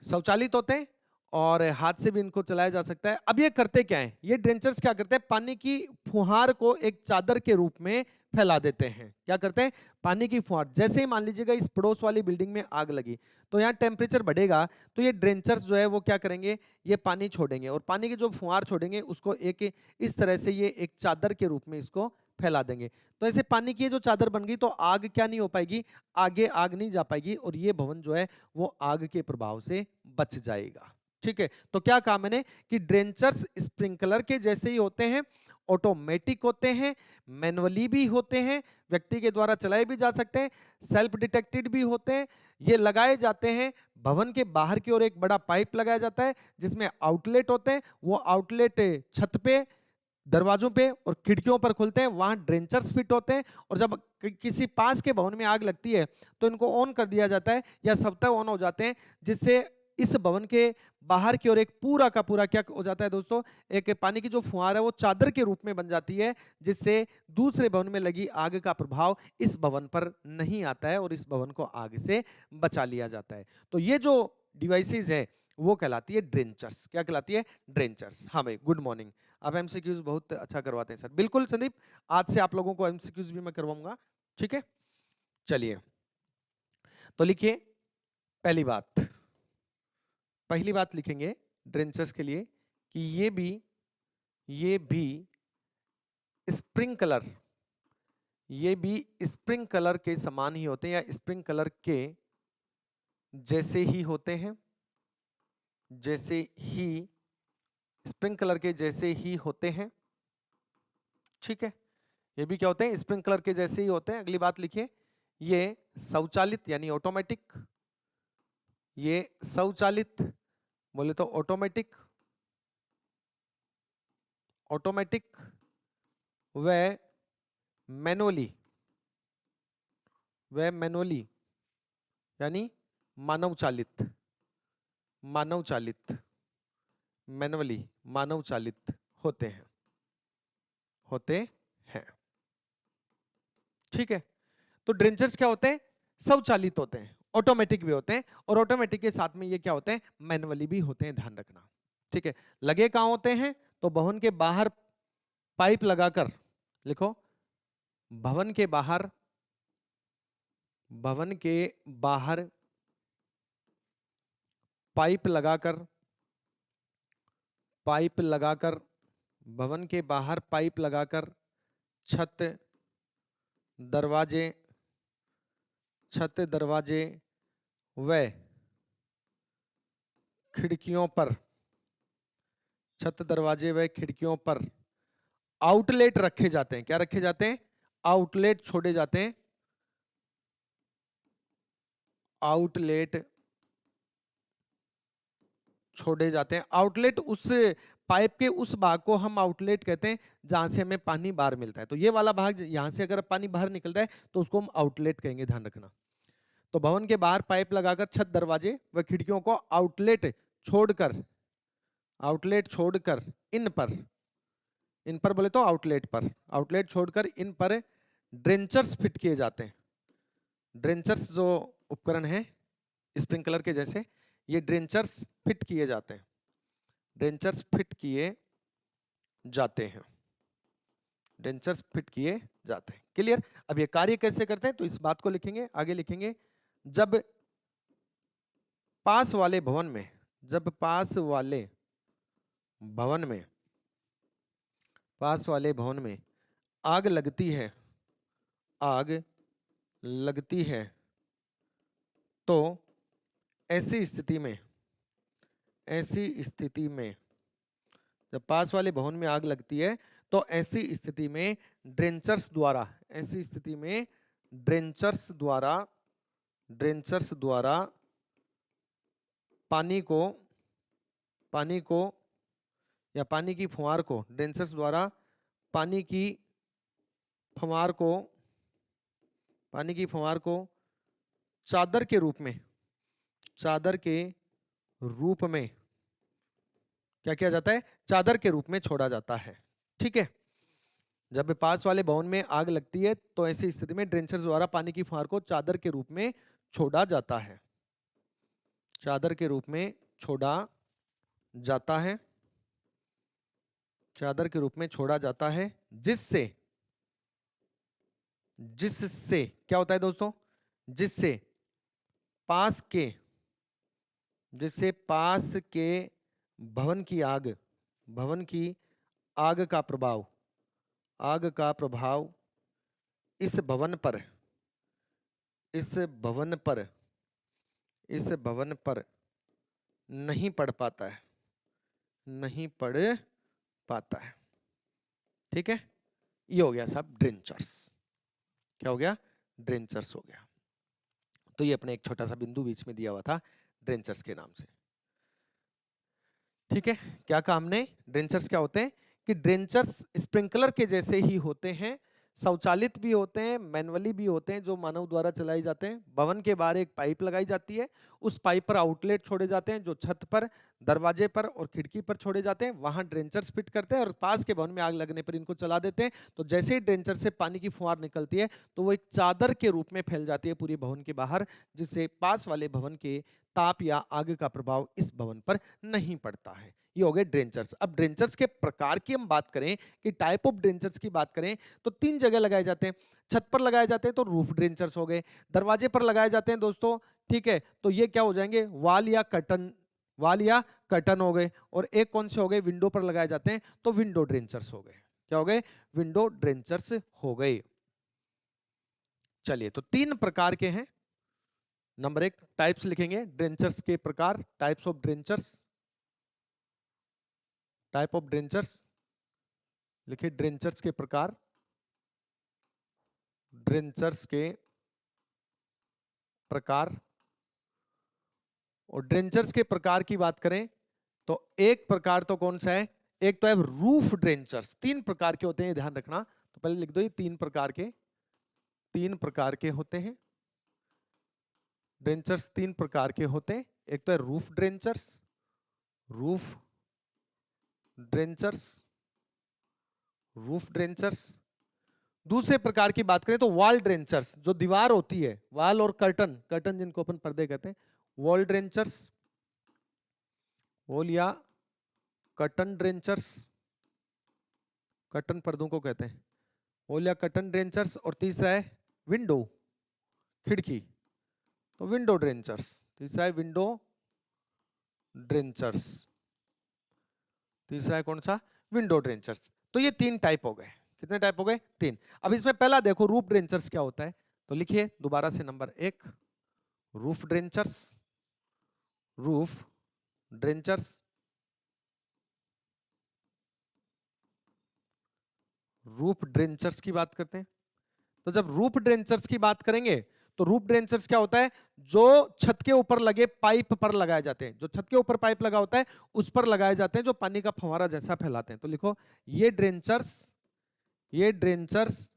स्वचालित होते हैं और हाथ से भी इनको चलाया जा सकता है। अब ये करते क्या है, ये ड्रेंचर्स क्या करते हैं, पानी की फुहार को एक चादर के रूप में फैला देते हैं। क्या करते हैं, पानी की फुहार, जैसे ही मान लीजिएगा इस पड़ोस वाली बिल्डिंग में आग लगी, तो यहाँ टेम्परेचर बढ़ेगा, तो ये ड्रेंचर्स जो है वो क्या करेंगे, ये पानी छोड़ेंगे, और पानी की जो फुहार छोड़ेंगे उसको एक इस तरह से ये एक चादर के रूप में इसको फैला देंगे। तो ऐसे पानी की जो चादर बन गई तो आग क्या नहीं हो पाएगी, आगे आग नहीं जा पाएगी, और ये भवन जो है वो आग के प्रभाव से बच जाएगा। ठीक है, तो क्या कहा मैंने कि ड्रेंचर्स स्प्रिंकलर के जैसे ही होते हैं, ऑटोमेटिक होते हैं, मैनुअली भी होते हैं, व्यक्ति के द्वारा चलाए भी जा सकते हैं, सेल्फ डिटेक्टेड भी होते हैं। ये लगाए जाते हैं भवन के बाहर की ओर, एक बड़ा पाइप लगाया जाता है जिसमें आउटलेट होते हैं, वो आउटलेट छत पे, दरवाजों पे और खिड़कियों पर खुलते हैं, वहां ड्रेंचर्स फिट होते हैं, और जब किसी पास के भवन में आग लगती है तो इनको ऑन कर दिया जाता है या स्वतः ऑन हो जाते हैं, जिससे इस भवन के बाहर की ओर एक पूरा का पूरा क्या हो जाता है दोस्तों, एक पानी की जो फुहार है वो चादर के रूप में बन जाती है, जिससे दूसरे भवन में लगी आग का प्रभाव इस भवन पर नहीं आता है और इस भवन को आग से बचा लिया जाता है। तो ये जो डिवाइसेस है वो कहलाती है ड्रेंचर्स। क्या कहलाती है? ड्रेंचर्स। हाँ भाई, गुड मॉर्निंग। आप एमसीक्यूज बहुत अच्छा करवाते हैं सर। बिल्कुल संदीप, आज से आप लोगों को एमसीक्यूज भी मैं करवाऊंगा, ठीक है। चलिए तो लिखिए पहली बात, पहली बात लिखेंगे ड्रेंचर्स के लिए कि ये भी स्प्रिंकलर, ये भी स्प्रिंकलर के समान ही होते हैं या स्प्रिंकलर के जैसे ही होते हैं, जैसे ही, स्प्रिंकलर के जैसे ही होते हैं, ठीक है। ये भी क्या होते हैं? स्प्रिंकलर के जैसे ही होते हैं। अगली बात लिखिए, ये स्वचालित यानी ऑटोमेटिक, ये स्वचालित बोले तो ऑटोमेटिक, ऑटोमेटिक व मैनुअली, व मैनुअली यानी मानव चालित, मानव चालित, मैनुअली मानव चालित होते हैं, होते हैं, ठीक है। तो ड्रेंचर्स क्या होते हैं? स्वचालित होते हैं, ऑटोमेटिक भी होते हैं, और ऑटोमेटिक के साथ में ये क्या होते हैं? मैनुअली भी होते हैं, ध्यान रखना, ठीक है। लगे कहां होते हैं? तो भवन के बाहर पाइप लगाकर, लिखो भवन के बाहर, भवन के बाहर पाइप लगाकर, पाइप लगाकर, भवन के बाहर पाइप लगाकर छत, दरवाजे, छत दरवाजे व खिड़कियों पर, छत दरवाजे व खिड़कियों पर आउटलेट रखे जाते हैं। क्या रखे जाते हैं? आउटलेट छोड़े जाते हैं, आउटलेट छोड़े जाते हैं। आउटलेट उस पाइप के उस भाग को हम आउटलेट कहते हैं जहां से हमें पानी बाहर मिलता है। तो ये वाला भाग, यहां से अगर पानी बाहर निकल रहा है तो उसको हम आउटलेट कहेंगे, ध्यान रखना। तो भवन के बाहर पाइप लगाकर छत दरवाजे व खिड़कियों को आउटलेट छोड़कर, आउटलेट छोड़कर इन पर, इन पर बोले तो आउटलेट पर, आउटलेट छोड़कर इन पर ड्रेंचर्स फिट किए जाते हैं। ड्रेंचर्स जो उपकरण है स्प्रिंकलर के जैसे, ये ड्रेंचर्स फिट किए जाते हैं, ड्रेंचर्स फिट किए जाते हैं, ड्रेंचर्स फिट किए जाते हैं। क्लियर? अब ये कार्य कैसे करते हैं तो इस बात को लिखेंगे, आगे लिखेंगे। जब पास वाले भवन में, जब पास वाले भवन में, पास वाले भवन में आग लगती है, आग लगती है, तो ऐसी स्थिति में, ऐसी स्थिति में, जब पास वाले भवन में आग लगती है तो ऐसी स्थिति में ड्रेंचर्स द्वारा, ऐसी स्थिति में ड्रेंचर्स द्वारा, ड्रेंचर्स द्वारा पानी को, पानी को या पानी की फुहार को, ड्रेंचर्स द्वारा पानी की फुहार को, पानी की फुहार को चादर के रूप में, चादर के रूप में क्या किया जाता है? चादर के रूप में छोड़ा जाता है, ठीक है। जब पास वाले भवन में आग लगती है तो ऐसी स्थिति में ड्रेंचर द्वारा पानी की फुहार को चादर के रूप में छोड़ा जाता है, चादर के रूप में छोड़ा जाता है, चादर के रूप में छोड़ा जाता है, जिससे, जिससे क्या होता है दोस्तों? जिससे पास के, जिससे पास के भवन की आग, भवन की आग का प्रभाव, आग का प्रभाव इस भवन पर, इस भवन पर, इस भवन पर नहीं पड़ पाता है, नहीं पड़ पाता है, ठीक है। ये हो गया साहब ड्रेंचर्स। क्या हो गया? ड्रेंचर्स हो गया। तो ये अपने एक छोटा सा बिंदु बीच में दिया हुआ था ड्रेंचर्स के नाम से, ठीक है। क्या कहा हमने? ड्रेंचर्स क्या होते हैं कि ड्रेंचर्स स्प्रिंकलर के जैसे ही होते हैं, स्वचालित भी होते हैं, मैनुअली भी होते हैं, जो मानव द्वारा चलाए जाते हैं। भवन के बाहर एक पाइप लगाई जाती है, उस पाइप पर आउटलेट छोड़े जाते हैं जो छत पर, दरवाजे पर और खिड़की पर छोड़े जाते हैं। वहां ड्रेंचर्स फिट करते हैं और पास के भवन में आग लगने पर इनको चला देते हैं। तो जैसे ही ड्रेंचर से पानी की फुहार निकलती है तो वो एक चादर के रूप में फैल जाती है पूरी भवन के बाहर, जिससे पास वाले भवन के ताप या आग का प्रभाव इस भवन पर नहीं पड़ता है। ये हो गए ड्रेंचर्स। अब ड्रेंचर्स के प्रकार की हम बात करें कि टाइप ऑफ ड्रेंचर्स की बात करें तो 3 जगह लगाए जाते हैं। छत पर लगाए जाते हैं तो रूफ ड्रेंचर्स हो गए, दरवाजे पर लगाए जाते हैं दोस्तों, ठीक है, तो ये क्या हो जाएंगे, वॉल या कर्टन, वॉल या कर्टन हो गए। और एक कौन से हो गए, विंडो पर लगाए जाते हैं तो विंडो ड्रेंचर्स हो गए। क्या हो गए, विंडो ड्रेंचर्स हो गए। चलिए, तो 3 प्रकार के हैं। नंबर 1 टाइप्स लिखेंगे, ड्रेंचर्स के प्रकार, टाइप्स ऑफ ड्रेंचर्स, टाइप ऑफ ड्रेंचर्स लिखिए, ड्रेंचर्स के प्रकार, ड्रेंचर्स के प्रकार। और ड्रेंचर्स के प्रकार की बात करें तो एक प्रकार तो कौन सा है, एक तो है रूफ ड्रेंचर्स। 3 प्रकार के होते हैं, ध्यान रखना, तो पहले लिख दो ये 3 प्रकार के, 3 प्रकार के होते हैं ड्रेंचर्स, 3 प्रकार के होते हैं। एक तो है रूफ ड्रेंचर्स, रूफ ड्रेंचर्स, रूफ ड्रेंचर्स। दूसरे प्रकार की बात करें तो वॉल ड्रेंचर्स, जो दीवार होती है, वॉल और कर्टन, कर्टन जिनको अपन पर्दे कहते हैं, वॉल ड्रेंचर्स, वॉल या कर्टन ड्रेंचर्स, कर्टन पर्दों को कहते हैं, वॉल या कर्टन ड्रेंचर्स। और तीसरा है विंडो, खिड़की, तो विंडो ड्रेंचर्स। तीसरा है विंडो ड्रेंचर्स, तीसरा है कौन सा, विंडो ड्रेंचर्स। तो ये 3 टाइप हो गए। कितने टाइप हो गए, 3। अब इसमें पहला देखो रूफ ड्रेंचर्स क्या होता है, तो लिखिए दोबारा से नंबर 1 रूफ ड्रेंचर्स, रूफ ड्रेंचर्स, रूफ ड्रेंचर्स की बात करते हैं। तो जब रूफ ड्रेंचर्स की बात करेंगे तो रूफ ड्रेंचर्स क्या होता है, जो छत के ऊपर लगे पाइप पर लगाए जाते हैं, जो छत के ऊपर पाइप लगा होता है उस पर लगाए जाते हैं, जो पानी का फव्वारा जैसा फैलाते हैं। तो लिखो ये ड्रेंचर्स, ये ड्रेंचर्स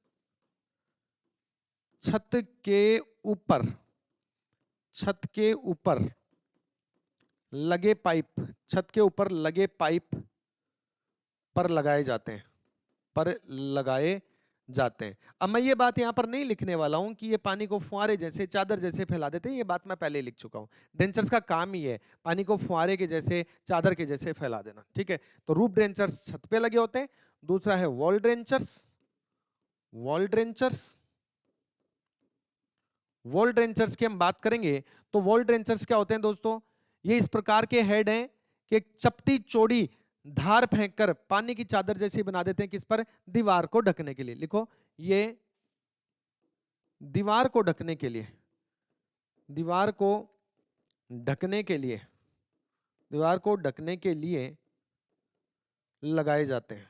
छत के ऊपर, छत के ऊपर लगे पाइप, छत के ऊपर लगे पाइप पर लगाए जाते हैं, पर लगाए जाते हैं। अब मैं ये बात यहां पर नहीं लिखने वाला हूं कि ये पानी को फुहारे जैसे, चादर जैसे फैला देते हैं, ये बात मैं पहले लिख चुका हूं। ड्रेंचर्स का काम ही है पानी को फुहारे के जैसे, चादर के जैसे फैला देना, ठीक है। तो रूफ ड्रेंचर्स छत पे लगे होते हैं। दूसरा है वॉल ड्रेंचर्स, वॉल ड्रेंचर्स, वॉल ड्रेंचर्स की हम बात करेंगे तो वॉल ड्रेंचर्स क्या होते हैं दोस्तों, ये इस प्रकार के हेड हैं कि एक चपटी चौड़ी धार फेंककर पानी की चादर जैसी बना देते हैं, किस पर, दीवार को ढकने के लिए। लिखो ये दीवार को ढकने के लिए, दीवार को ढकने के लिए, दीवार को ढकने के लिए लगाए जाते हैं,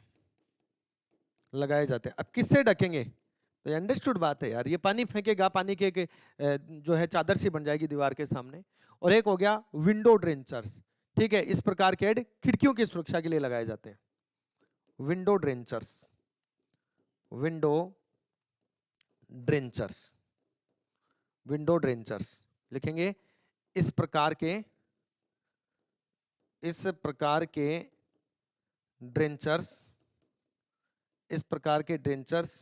लगाए जाते हैं। अब किससे ढकेंगे, तो ये अंडरस्टूड बात है यार, ये पानी फेंकेगा, पानी के जो है चादर सी बन जाएगी दीवार के सामने। और एक हो गया विंडो ड्रेंचर्स, ठीक है, इस प्रकार के हेड खिड़कियों की सुरक्षा के लिए लगाए जाते हैं। विंडो ड्रेंचर्स, विंडो ड्रेंचर्स, विंडो ड्रेंचर्स लिखेंगे, इस प्रकार के, इस प्रकार के ड्रेंचर्स, इस प्रकार के ड्रेंचर्स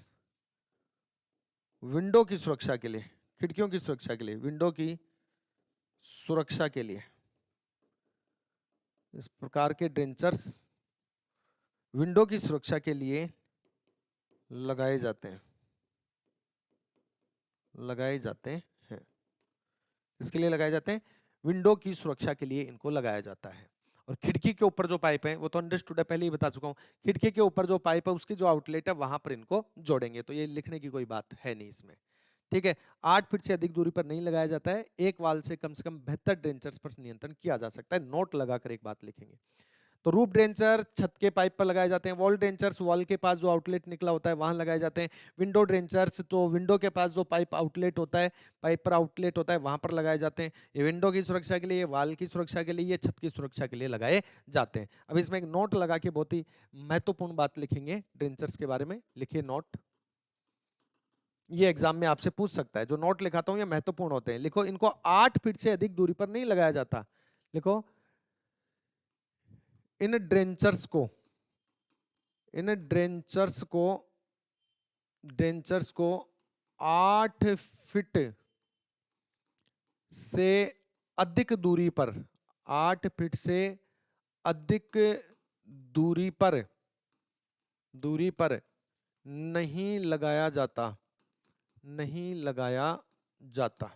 विंडो की सुरक्षा के लिए, खिड़कियों की सुरक्षा के लिए, विंडो की सुरक्षा के लिए, इस प्रकार के ड्रेंचर्स विंडो की सुरक्षा के लिए लगाए जाते हैं, लगाए जाते हैं। इसके लिए लगाए जाते हैं, विंडो की सुरक्षा के लिए इनको लगाया जाता है। और खिड़की के ऊपर जो पाइप है वो तो अंडरस्टूड है, पहले ही बता चुका हूं, खिड़की के ऊपर जो पाइप है उसकी जो आउटलेट है वहां पर इनको जोड़ेंगे, तो ये लिखने की कोई बात है नहीं इसमें, ठीक है। 8 फीट से अधिक दूरी पर नहीं लगाया जाता है। एक वाल से कम 72 ड्रेंचर्स पर नियंत्रण किया जा सकता है। नोट लगाकर एक बात लिखेंगे। तो रूफ ड्रेंचर छत के पाइप पर लगाए जाते हैं, वॉल ड्रेंचर्स वॉल के पास जो आउटलेट निकला होता है वहां लगाए जाते हैं, विंडो ड्रेंचर्स तो विंडो के पास जो पाइप आउटलेट होता है, पाइप पर आउटलेट होता है वहां पर लगाए जाते हैं। ये विंडो की सुरक्षा के लिए, ये वॉल की सुरक्षा के लिए, ये छत की सुरक्षा के लिए लगाए जाते हैं। अब इसमें एक नोट लगा के बहुत ही महत्वपूर्ण बात लिखेंगे ड्रेंचर्स के बारे में, लिखिए नोट, ये एग्जाम में आपसे पूछ सकता है। जो नोट लिखाता हूं ये महत्वपूर्ण होते हैं। लिखो, इनको 8 फीट से अधिक दूरी पर नहीं लगाया जाता। लिखो, इन ड्रेंचर्स को, इन ड्रेंचर्स को 8 फीट से अधिक दूरी पर, 8 फीट से अधिक दूरी पर नहीं लगाया जाता, नहीं लगाया जाता।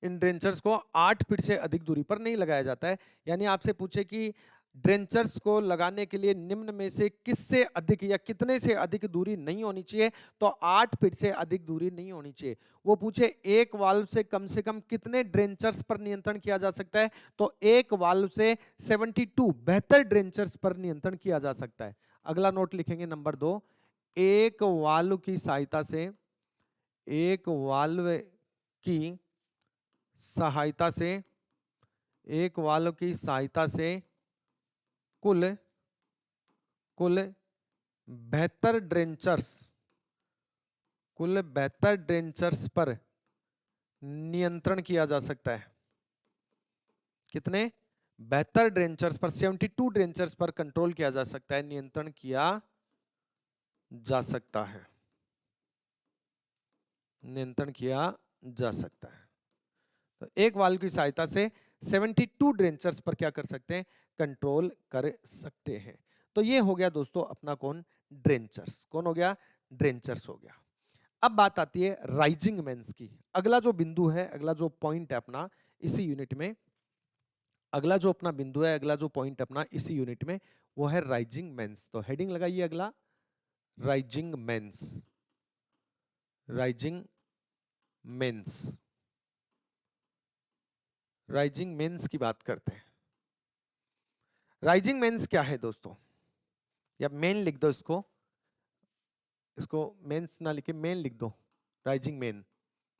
इन ड्रेंचर्स को 8 फीट से अधिक दूरी पर नहीं लगाया जाता है। यानी आपसे पूछे कि ड्रेंचर्स को लगाने के लिए निम्न में से किससे अधिक या कितने से अधिक दूरी नहीं होनी चाहिए, तो 8 फीट से अधिक दूरी नहीं होनी चाहिए। वो पूछे एक वाल्व से कम कितने ड्रेंचर्स पर नियंत्रण किया जा सकता है, तो एक वाल्व से 72 बेहतर ड्रेंचर्स पर नियंत्रण किया जा सकता है। अगला नोट लिखेंगे नंबर 2, एक वाल्व की सहायता से, एक वाल्व की सहायता से, एक वाल्व की सहायता से कुल बेहतर ड्रेंचर्स पर नियंत्रण किया जा सकता है। कितने बेहतर ड्रेंचर्स पर? 72 ड्रेंचर्स पर कंट्रोल किया जा सकता है, नियंत्रण किया जा सकता है, नियंत्रण किया जा सकता है। तो एक वाल्व की सहायता से 72 ड्रेंचर्स पर क्या कर सकते हैं? कंट्रोल कर सकते हैं। तो ये हो गया दोस्तों अपना कौन? ड्रेंचर्स। कौन हो गया? ड्रेंचर्स हो गया। अब बात आती है राइजिंग मेंस की। अगला जो बिंदु है, अगला जो पॉइंट है अपना इसी यूनिट में, अगला जो अपना बिंदु है, अगला जो पॉइंट अपना इसी यूनिट में, वो है राइजिंग मेंस। तो हेडिंग लगाइए अगला, rising mains, rising mains, rising mains की बात करते हैं। राइजिंग मेंस क्या है दोस्तों? या मेन लिख दो इसको, इसको मेंस ना लिखे मेन लिख दो। राइजिंग मेन,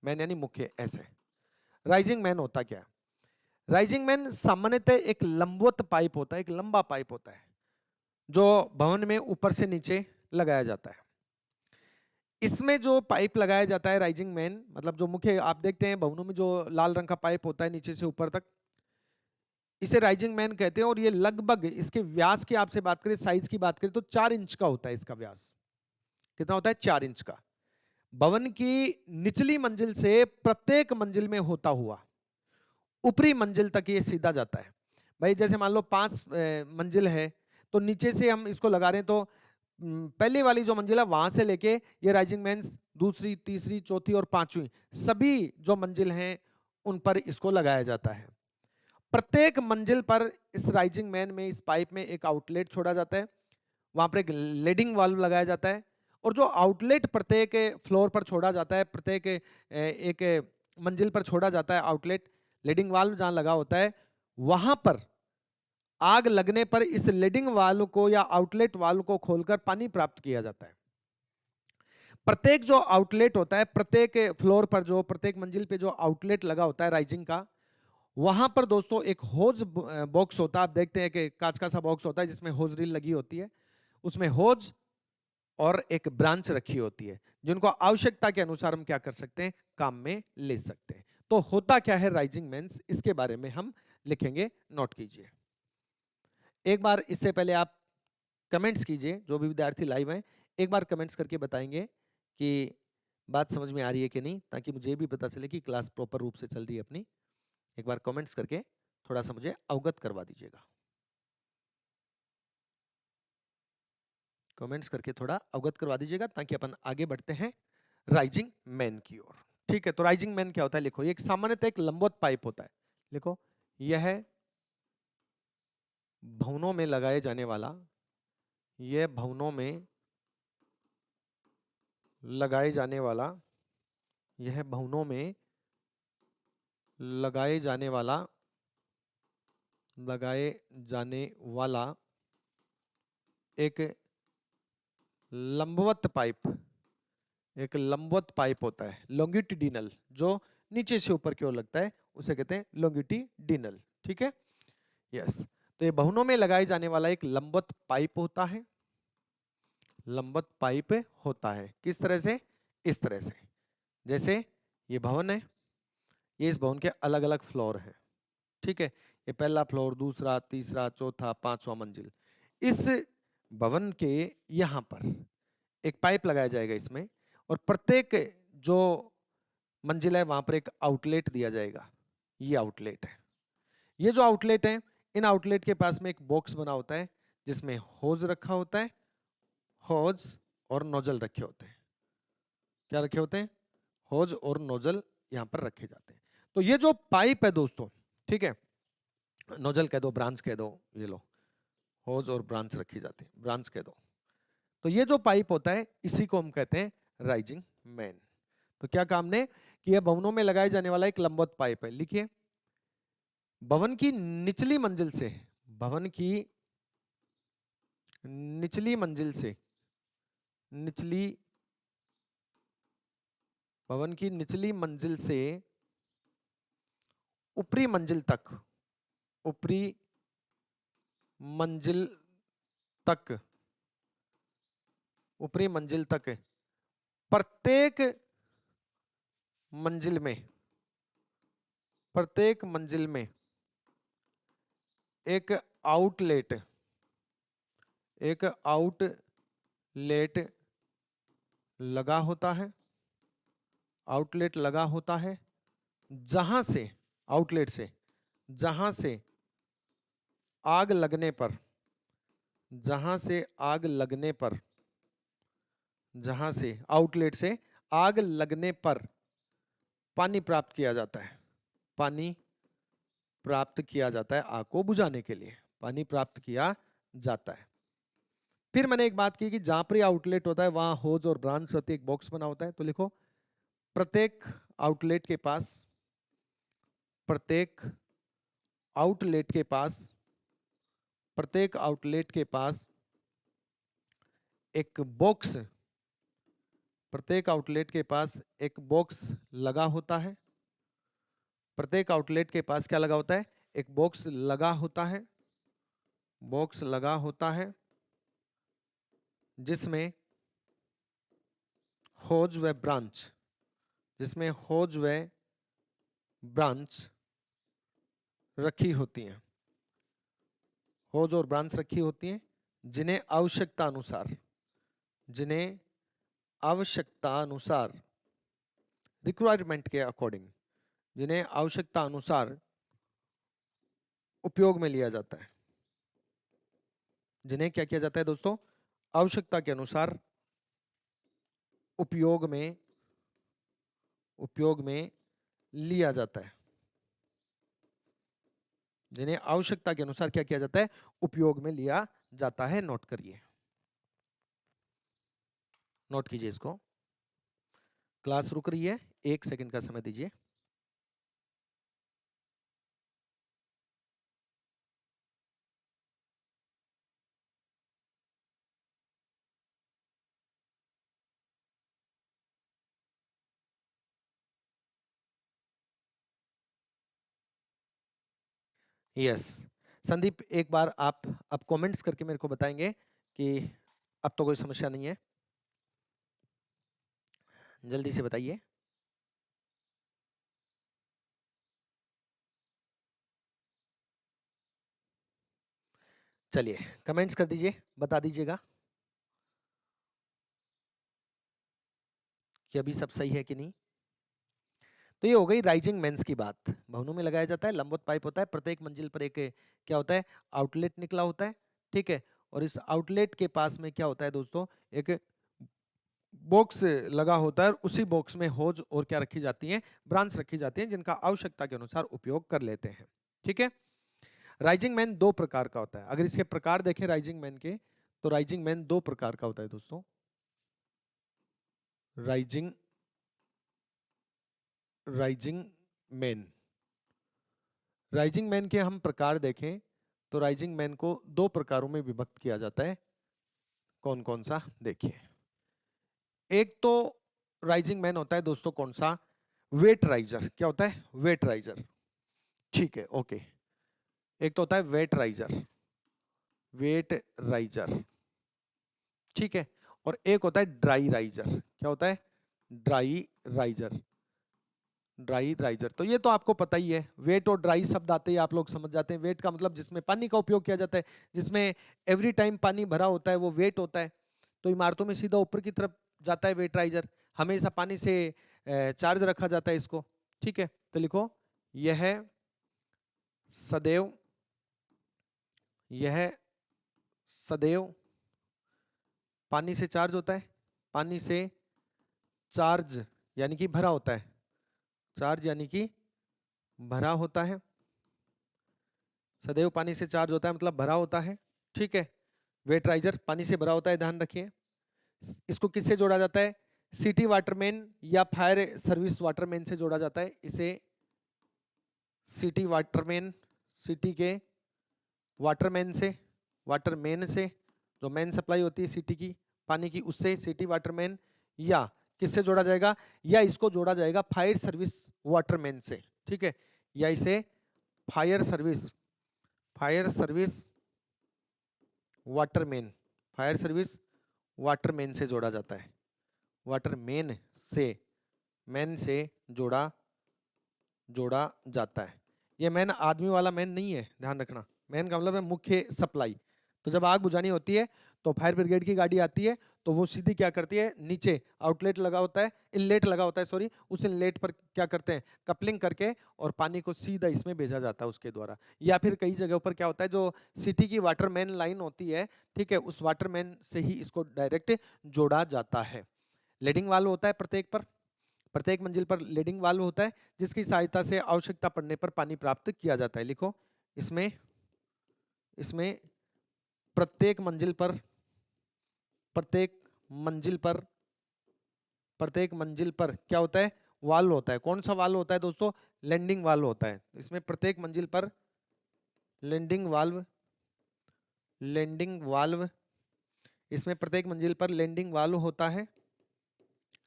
मैन यानी मुख्य, ऐसे। राइजिंग मैन होता क्या है? राइजिंग मैन सामान्यतः एक लंबवत पाइप होता है, एक लंबा पाइप होता है जो भवन में ऊपर से नीचे लगाया जाता है। इसमें जो पाइप लगाया जाता है राइजिंग मैन, मतलब जो मुख्य आप देखते हैं भवनों में जो लाल रंग का पाइप होता है नीचे से ऊपर तक, इसे राइजिंग मैन कहते हैं। और ये लगभग, इसके व्यास की आपसे बात करें, साइज की बात करें तो 4 इंच का होता है इसका व्यास। कितना होता है? 4 इंच का। भवन की निचली मंजिल से प्रत्येक मंजिल में होता हुआ ऊपरी मंजिल तक ये सीधा जाता है। भाई जैसे मान लो 5 मंजिल है, तो नीचे से हम इसको लगा रहे हैं, तो पहली वाली जो मंजिल है वहां से लेके ये राइजिंग मेंस दूसरी, तीसरी, चौथी और पांचवी सभी जो मंजिल हैं उन पर इसको लगाया जाता है। प्रत्येक मंजिल पर इस राइजिंग मैन में, इस पाइप में एक आउटलेट छोड़ा जाता है, वहां पर एक लीडिंग वाल्व लगाया जाता है। और जो आउटलेट प्रत्येक फ्लोर पर छोड़ा जाता है, प्रत्येक एक मंजिल पर छोड़ा जाता है आउटलेट, लीडिंग वाल्व जहां लगा होता है, वहां पर आग लगने पर इस लीडिंग वाल्व को या आउटलेट वाल्व को खोलकर पानी प्राप्त किया जाता है। प्रत्येक जो आउटलेट होता है, प्रत्येक फ्लोर पर जो, प्रत्येक मंजिल पे जो आउटलेट लगा होता है राइजिंग का, वहां पर दोस्तों एक होज बॉक्स होता है। आप देखते हैं कि कांच का सा बॉक्स होता है जिसमें होज रील लगी होती है, उसमें होज और एक ब्रांच रखी होती है, जिनको आवश्यकता के अनुसार हम क्या कर सकते हैं? काम में ले सकते हैं। तो होता क्या है राइजिंग मेंस, इसके बारे में हम लिखेंगे, नोट कीजिए। एक बार इससे पहले आप कमेंट्स कीजिए, जो भी विद्यार्थी लाइव हैं एक बार कमेंट्स करके बताएंगे कि बात समझ में आ रही है कि नहीं, ताकि मुझे भी पता चले कि क्लास प्रॉपर रूप से चल रही है अपनी। एक बार कमेंट्स करके थोड़ा सा मुझे अवगत करवा दीजिएगा, कमेंट्स करके थोड़ा अवगत करवा दीजिएगा, ताकि अपन आगे बढ़ते हैं राइजिंग मैन की ओर। ठीक है, तो राइजिंग मैन क्या होता है? लिखो, ये सामान्यतः एक लंबवत पाइप होता है। लिखो, यह भवनों में लगाए जाने वाला, यह भवनों में लगाए जाने वाला, यह भवनों में लगाए जाने वाला, लगाए जाने वाला एक लंबवत पाइप, एक लंबवत पाइप होता है, लॉन्गिट्यूडिनल, जो नीचे से ऊपर की ओर लगता है, उसे कहते हैं लॉन्गिट्यूडिनल। ठीक है, यस। तो ये भवनों में लगाए जाने वाला एक लंबवत पाइप होता है, लंबवत पाइप होता है। किस तरह से? इस तरह से। जैसे ये भवन है, ये इस भवन के अलग अलग फ्लोर हैं, ठीक है, ये पहला फ्लोर, दूसरा, तीसरा, चौथा, पांचवा मंजिल। इस भवन के यहाँ पर एक पाइप लगाया जाएगा इसमें, और प्रत्येक जो मंजिल है वहां पर एक आउटलेट दिया जाएगा। ये आउटलेट है। ये जो आउटलेट है, इन आउटलेट के पास में एक बॉक्स बना होता है जिसमें होज रखा होता है, होज और नोजल रखे होते हैं। क्या रखे होते हैं? होज और नोजल यहां पर रखे जाते हैं। तो ये जो पाइप है दोस्तों, ठीक है, नोजल कह दो, ब्रांच कह दो, ये लो, होज और ब्रांच रखी जाती है, ब्रांच कह दो। तो ये जो पाइप होता है इसी को हम कहते हैं राइजिंग मैन। तो क्या काम ने कि यह भवनों में लगाए जाने वाला एक लंबवत पाइप है। लिखिए, भवन की निचली मंजिल से, भवन की निचली मंजिल से, निचली, भवन की निचली मंजिल से ऊपरी मंजिल तक, ऊपरी मंजिल तक, ऊपरी मंजिल तक प्रत्येक मंजिल में, प्रत्येक मंजिल में एक आउटलेट, एक आउटलेट लगा होता है, आउटलेट लगा होता है, जहां से, आउटलेट से, जहां से आग लगने पर, जहां से आग लगने पर, जहां से आउटलेट से आग लगने पर पानी प्राप्त किया जाता है, पानी प्राप्त किया जाता है, आग को बुझाने के लिए पानी प्राप्त किया जाता है। फिर मैंने एक बात की कि जहां पर आउटलेट होता है वहां होज और ब्रांच होती है, एक बॉक्स बना होता है। तो लिखो, प्रत्येक आउटलेट के पास, प्रत्येक आउटलेट के पास, प्रत्येक आउटलेट के पास एक बॉक्स, प्रत्येक आउटलेट के पास एक बॉक्स लगा होता है। प्रत्येक आउटलेट के पास क्या लगा होता है? एक बॉक्स लगा होता है, बॉक्स लगा होता है जिसमें होज व ब्रांच, जिसमें होज व ब्रांच रखी होती हैं, होज और ब्रांच रखी होती हैं, जिन्हें आवश्यकता अनुसार, जिन्हें आवश्यकता अनुसार, रिक्वायरमेंट के अकॉर्डिंग, जिन्हें आवश्यकता अनुसार उपयोग में लिया जाता है। जिन्हें क्या किया जाता है दोस्तों? आवश्यकता के अनुसार उपयोग में, उपयोग में लिया जाता है। जिन्हें आवश्यकता के अनुसार क्या किया जाता है? उपयोग में लिया जाता है। नोट करिए, नोट कीजिए इसको। क्लास रुक रही है, 1 सेकंड का समय दीजिए। यस, संदीप, एक बार आप अब कमेंट्स करके मेरे को बताएंगे कि अब तो कोई समस्या नहीं है, जल्दी से बताइए। चलिए कमेंट्स कर दीजिए, बता दीजिएगा कि अभी सब सही है कि नहीं। तो ये हो गई राइजिंग मेंस की बात। भवनों में लगाया जाता है, लंबवत पाइप होता है, प्रत्येक मंजिल पर एक क्या होता है? आउटलेट निकला होता है, ठीक है। और इस आउटलेट के पास में क्या होता है दोस्तों? एक बॉक्स लगा होता है, उसी बॉक्स में होज और क्या रखी जाती हैं? ब्रांच रखी जाती हैं, जिनका आवश्यकता के अनुसार उपयोग कर लेते हैं, ठीक है। राइजिंग मैन 2 प्रकार का होता है। अगर इसके प्रकार देखें राइजिंग मैन के, तो राइजिंग मैन 2 प्रकार का होता है दोस्तों। Rising, rising man, rising man के हम प्रकार देखें तो राइजिंग मैन को 2 प्रकारों में विभक्त किया जाता है। कौन कौन सा? देखिए, एक तो राइजिंग मैन होता है दोस्तों कौन सा? Wet riser. क्या होता है? वेट राइजर, ठीक है, ओके। एक तो होता है वेट राइजर, वेट राइजर, ठीक है। और एक होता है ड्राई राइजर। क्या होता है? Dry riser. ड्राई राइजर तो ये तो आपको पता ही है। वेट और ड्राई शब्द आते ही आप लोग समझ जाते हैं। वेट का मतलब जिसमें पानी का उपयोग किया जाता है, जिसमें एवरी टाइम पानी भरा होता है, वो वेट होता है। तो इमारतों में सीधा ऊपर की तरफ जाता है वेट राइजर, हमेशा पानी से चार्ज रखा जाता है इसको। ठीक है, तो लिखो यह सदैव, यह सदैव पानी से चार्ज होता है। पानी से चार्ज यानी कि भरा होता है। चार्ज यानी कि भरा होता है। सदैव पानी से चार्ज होता है मतलब भरा होता है। ठीक है, वेट राइजर पानी से भरा होता है, ध्यान रखिए। इसको किससे जोड़ा जाता है? सिटी वाटरमैन या फायर सर्विस वाटरमैन से जोड़ा जाता है। इसे सिटी वाटरमैन, सिटी के वाटरमैन से, वाटरमैन से, जो मेन सप्लाई होती है सिटी की पानी की, उससे सिटी वाटरमैन, या किससे जोड़ा जाएगा? या इसको जोड़ा जाएगा फायर सर्विस वाटरमैन से। ठीक है, या इसे fire service, fire service Waterman, fire service Waterman से जोड़ा जाता है। वाटरमैन से, मैन से जोड़ा जाता है। ये मैन आदमी वाला मैन नहीं है, ध्यान रखना। मैन का मतलब है मुख्य सप्लाई। तो जब आग बुझानी होती है तो फायर ब्रिगेड की गाड़ी आती है, तो वो सीधी क्या करती है, नीचे आउटलेट लगा होता है, इनलेट लगा होता है सॉरी, उस इनलेट पर क्या करते हैं, कपलिंग करके और पानी को सीधा इसमें भेजा जाता है उसके द्वारा। या फिर कई जगहों पर क्या होता है, जो सिटी की वाटरमैन लाइन होती है, ठीक है, उस वाटरमैन से ही इसको डायरेक्ट जोड़ा जाता है। लीडिंग वाल्व होता है प्रत्येक पर, प्रत्येक मंजिल पर लीडिंग वाल्व होता है, जिसकी सहायता से आवश्यकता पड़ने पर पानी प्राप्त किया जाता है। लिखो इसमें, इसमें प्रत्येक मंजिल पर, प्रत्येक मंजिल पर, प्रत्येक मंजिल पर क्या होता है, वाल्व होता है। कौन सा वाल्व होता है दोस्तों? लैंडिंग वाल्व होता है। इसमें प्रत्येक मंजिल पर लैंडिंग वाल्व, लैंडिंग वाल्व, इसमें प्रत्येक मंजिल पर लैंडिंग वाल्व होता है,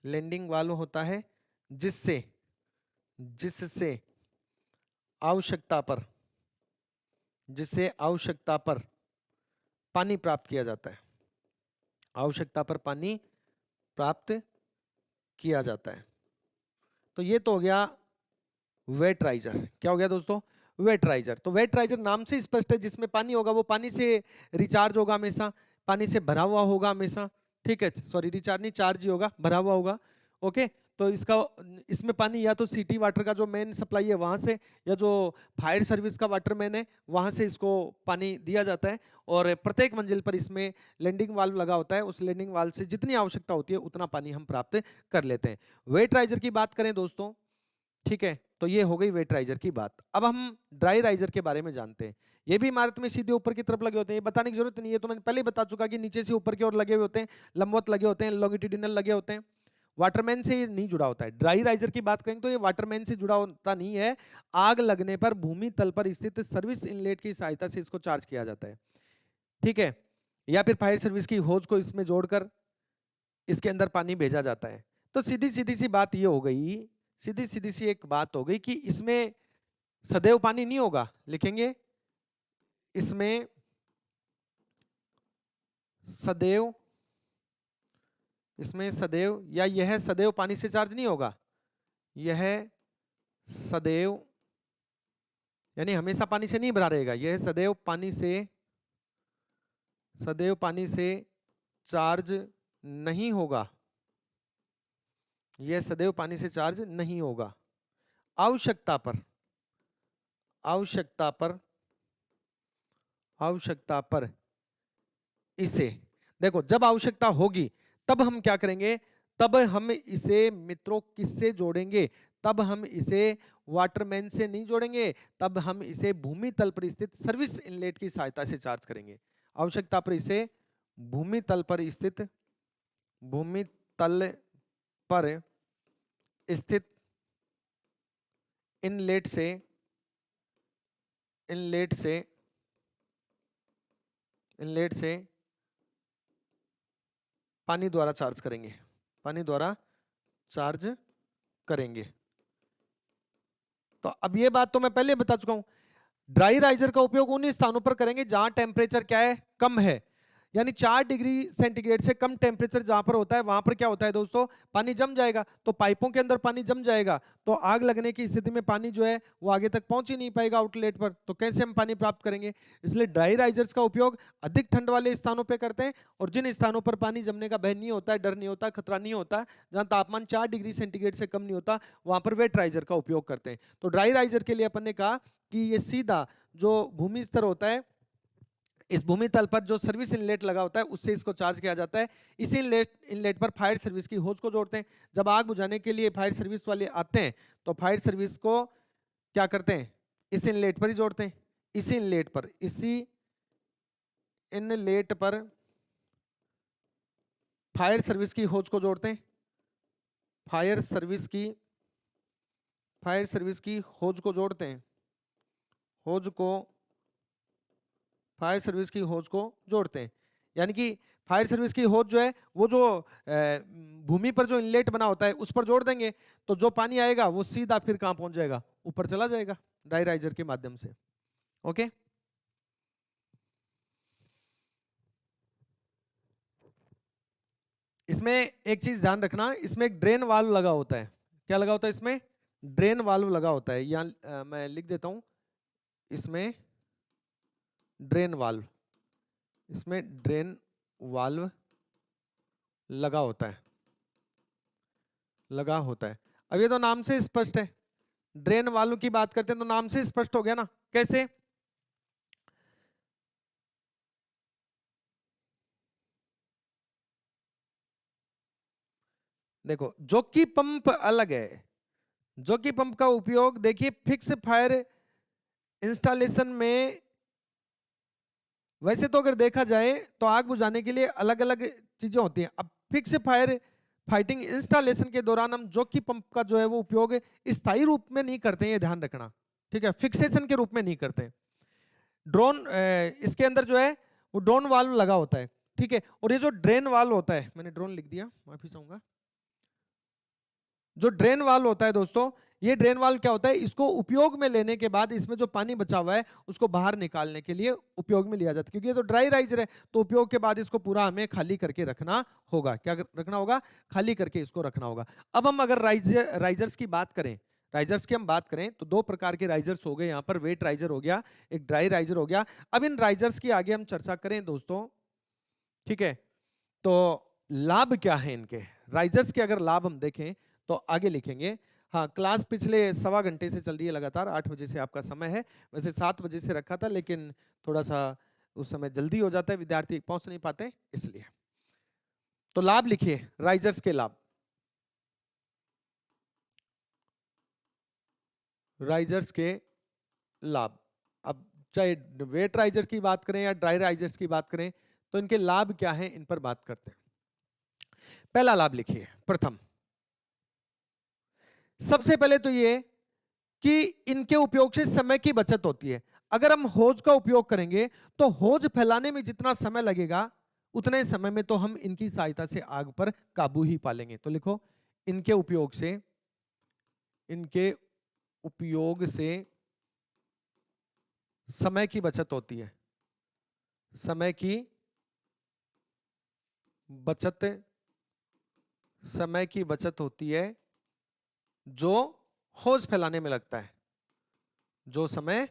लैंडिंग वाल्व होता है, जिससे, जिससे आवश्यकता पर, जिससे आवश्यकता पर पानी प्राप्त किया जाता है, आवश्यकता पर पानी प्राप्त किया जाता है। तो ये तो हो गया वेट राइजर। क्या हो गया दोस्तों? Wet riser. तो वेट राइजर नाम से स्पष्ट है, जिसमें पानी होगा वो पानी से रिचार्ज होगा हमेशा, पानी से भरा हुआ होगा हमेशा। ठीक है, सॉरी रिचार्ज नहीं, चार्ज ही होगा, भरा हुआ होगा। ओके, तो इसका, इसमें पानी या तो सिटी वाटर का जो मेन सप्लाई है वहां से, या जो फायर सर्विस का वाटर मैन है वहां से इसको पानी दिया जाता है। और प्रत्येक मंजिल पर इसमें लैंडिंग वाल्व लगा होता है, उस लैंडिंग वाल्व से जितनी आवश्यकता होती है उतना पानी हम प्राप्त कर लेते हैं। वेट राइजर की बात करें दोस्तों, ठीक है, तो ये हो गई वेट राइजर की बात। अब हम ड्राई राइजर के बारे में जानते हैं। ये भी इमारत में सीधे ऊपर की तरफ लगे होते हैं, ये बताने की जरूरत नहीं है, तो मैंने पहले ही बता चुका कि नीचे से ऊपर की ओर लगे हुए होते हैं, लंबवत लगे होते हैं, लॉन्गिट्यूडिनल लगे होते हैं। वाटरमैन से ये नहीं जुड़ा होता है। ड्राई राइजर की बात करें तो ये वाटरमैन से जुड़ा होता नहीं है। आग लगने पर भूमि तल पर स्थित सर्विस इनलेट की सहायता से इसको चार्ज किया जाता है। ठीक है, या फिर फायर सर्विस की होज को इसमें जोड़कर इसके अंदर पानी भेजा जाता है। तो सीधी सीधी सी बात ये हो गई, सीधी सीधी सी एक बात हो गई कि इसमें सदैव पानी नहीं होगा। लिखेंगे इसमें सदैव, इसमें सदैव, या यह सदैव पानी से चार्ज नहीं होगा। यह सदैव यानी हमेशा पानी से नहीं भरा रहेगा, यह सदैव पानी से, सदैव पानी से चार्ज नहीं होगा, यह सदैव पानी से चार्ज नहीं होगा। आवश्यकता पर, आवश्यकता पर, आवश्यकता पर इसे, देखो जब आवश्यकता होगी तब हम क्या करेंगे, तब हम इसे मित्रों किससे जोड़ेंगे, तब हम इसे वाटरमैन से नहीं जोड़ेंगे, तब हम इसे भूमि तल पर स्थित सर्विस इनलेट की सहायता से चार्ज करेंगे। आवश्यकता पर इसे भूमि तल पर स्थित, भूमि तल पर स्थित इनलेट से, इनलेट से, इनलेट से पानी द्वारा चार्ज करेंगे, पानी द्वारा चार्ज करेंगे। तो अब ये बात तो मैं पहले बता चुका हूं। ड्राई राइजर का उपयोग उन स्थानों पर करेंगे जहां टेम्परेचर क्या है, कम है। यानी 4 डिग्री सेंटीग्रेड से कम टेम्परेचर जहां पर होता है वहां पर क्या होता है दोस्तों, पानी जम जाएगा। तो पाइपों के अंदर पानी जम जाएगा तो आग लगने की स्थिति में पानी जो है वो आगे तक पहुंच ही नहीं पाएगा आउटलेट पर, तो कैसे हम पानी प्राप्त करेंगे। इसलिए ड्राई राइजर्स का उपयोग अधिक ठंड वाले स्थानों पर करते हैं, और जिन स्थानों पर पानी जमने का भय नहीं होता है, डर नहीं होता, खतरा नहीं होता, जहां तापमान 4 डिग्री सेंटीग्रेड से कम नहीं होता, वहां पर वेट राइजर का उपयोग करते हैं। तो ड्राई राइजर के लिए अपन ने कहा कि ये सीधा जो भूमि स्तर होता है, इस भूमि तल पर जो सर्विस इनलेट लगा होता है उससे इसको चार्ज किया जाता है। इसी इनलेट पर फायर सर्विस की होज को जोड़ते हैं। जब आग बुझाने के लिए फायर सर्विस वाले आते हैं तो फायर सर्विस को क्या करते हैं, इस इनलेट पर ही जोड़ते हैं। इसी इनलेट पर फायर सर्विस की होज को जोड़ते हैं। फायर सर्विस की होज को जोड़ते हैं। फायर सर्विस की होज को जोड़ते हैं। यानी कि फायर सर्विस की होज जो है वो जो भूमि पर जो इनलेट बना होता है उस पर जोड़ देंगे, तो जो पानी आएगा वो सीधा फिर कहां पहुंच जाएगा, ऊपर चला जाएगा ड्राई राइजर के माध्यम से। ओके, इसमें एक चीज ध्यान रखना, इसमें एक ड्रेन वाल्व लगा होता है। क्या लगा होता है इसमें, ड्रेन वाल्व लगा होता है। यहाँ मैं लिख देता हूं, इसमें ड्रेन वाल्व लगा होता है। अब ये तो नाम से स्पष्ट है, ड्रेन वाल्व की बात करते हैं तो नाम से स्पष्ट हो गया ना। कैसे, देखो जॉकी पंप अलग है। जॉकी पंप का उपयोग देखिए फिक्स फायर इंस्टॉलेशन में, वैसे तो अगर देखा जाए तो आग बुझाने के लिए अलग अलग चीजें होती हैं। अब फिक्स फायर फाइटिंग इंस्टॉलेशन के दौरान हम जॉकी पंप का जो है वो उपयोग स्थायी रूप में नहीं करते हैं, ये ध्यान रखना, ठीक है, फिक्सेशन के रूप में नहीं करते। ड्रोन इसके अंदर जो है वो ड्रोन वाल्व लगा होता है, ठीक है। और ये जो ड्रेन वाल्व होता है, मैंने ड्रोन लिख दिया, माफी चाहूंगा। जो ड्रेन वाल्व होता है दोस्तों, ये ड्रेन वाल्व क्या होता है, इसको उपयोग में लेने के बाद इसमें जो पानी बचा हुआ है उसको बाहर निकालने के लिए उपयोग में लिया जाता है। क्योंकि ये तो ड्राई राइजर है तो उपयोग के बाद इसको पूरा हमें खाली करके रखना होगा। क्या रखना होगा, खाली करके इसको रखना होगा। अब हम अगर राइजर्स की बात करें, राइजर्स की हम बात करें तो दो प्रकार के राइजर्स हो गए यहाँ पर, वेट राइजर हो गया, एक ड्राई राइजर हो गया। अब इन राइजर्स की आगे हम चर्चा करें दोस्तों, ठीक है। तो लाभ क्या है इनके, राइजर्स के अगर लाभ हम देखें तो आगे लिखेंगे। हाँ, क्लास पिछले 1.25 घंटे से चल रही है लगातार, 8 बजे से आपका समय है, वैसे 7 बजे से रखा था लेकिन थोड़ा सा उस समय जल्दी हो जाता है, विद्यार्थी पहुंच नहीं पाते इसलिए। तो लाभ लिखिए, राइजर्स के लाभ, राइजर्स के लाभ। अब चाहे वेट राइजर की बात करें या ड्राई राइजर्स की बात करें तो इनके लाभ क्या हैं, इन पर बात करते हैं। पहला लाभ लिखिए, प्रथम सबसे पहले तो ये कि इनके उपयोग से समय की बचत होती है। अगर हम होज का उपयोग करेंगे तो होज फैलाने में जितना समय लगेगा उतने समय में तो हम इनकी सहायता से आग पर काबू ही पा लेंगे। तो लिखो, इनके उपयोग से समय की बचत होती है। समय की बचत होती है जो होज फैलाने में लगता है। जो समय,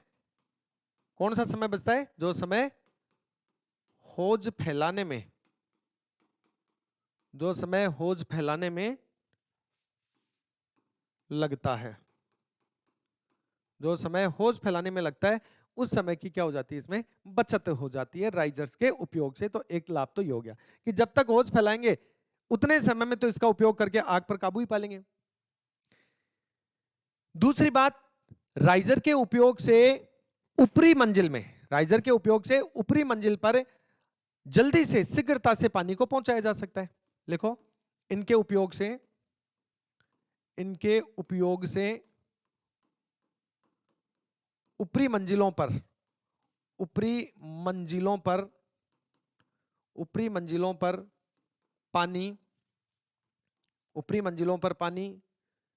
कौन सा समय बचता है, जो समय होज फैलाने में, लगता है, जो समय होज फैलाने में लगता है उस समय की क्या हो जाती है, इसमें बचत हो जाती है राइजर्स के उपयोग से। तो एक लाभ तो ये हो गया कि जब तक होज फैलाएंगे उतने समय में तो इसका उपयोग करके आग पर काबू ही पा लेंगे। दूसरी बात, राइजर के उपयोग से ऊपरी मंजिल पर जल्दी से, शीघ्रता से पानी को पहुंचाया जा सकता है। लिखो, इनके उपयोग से ऊपरी मंजिलों पर पानी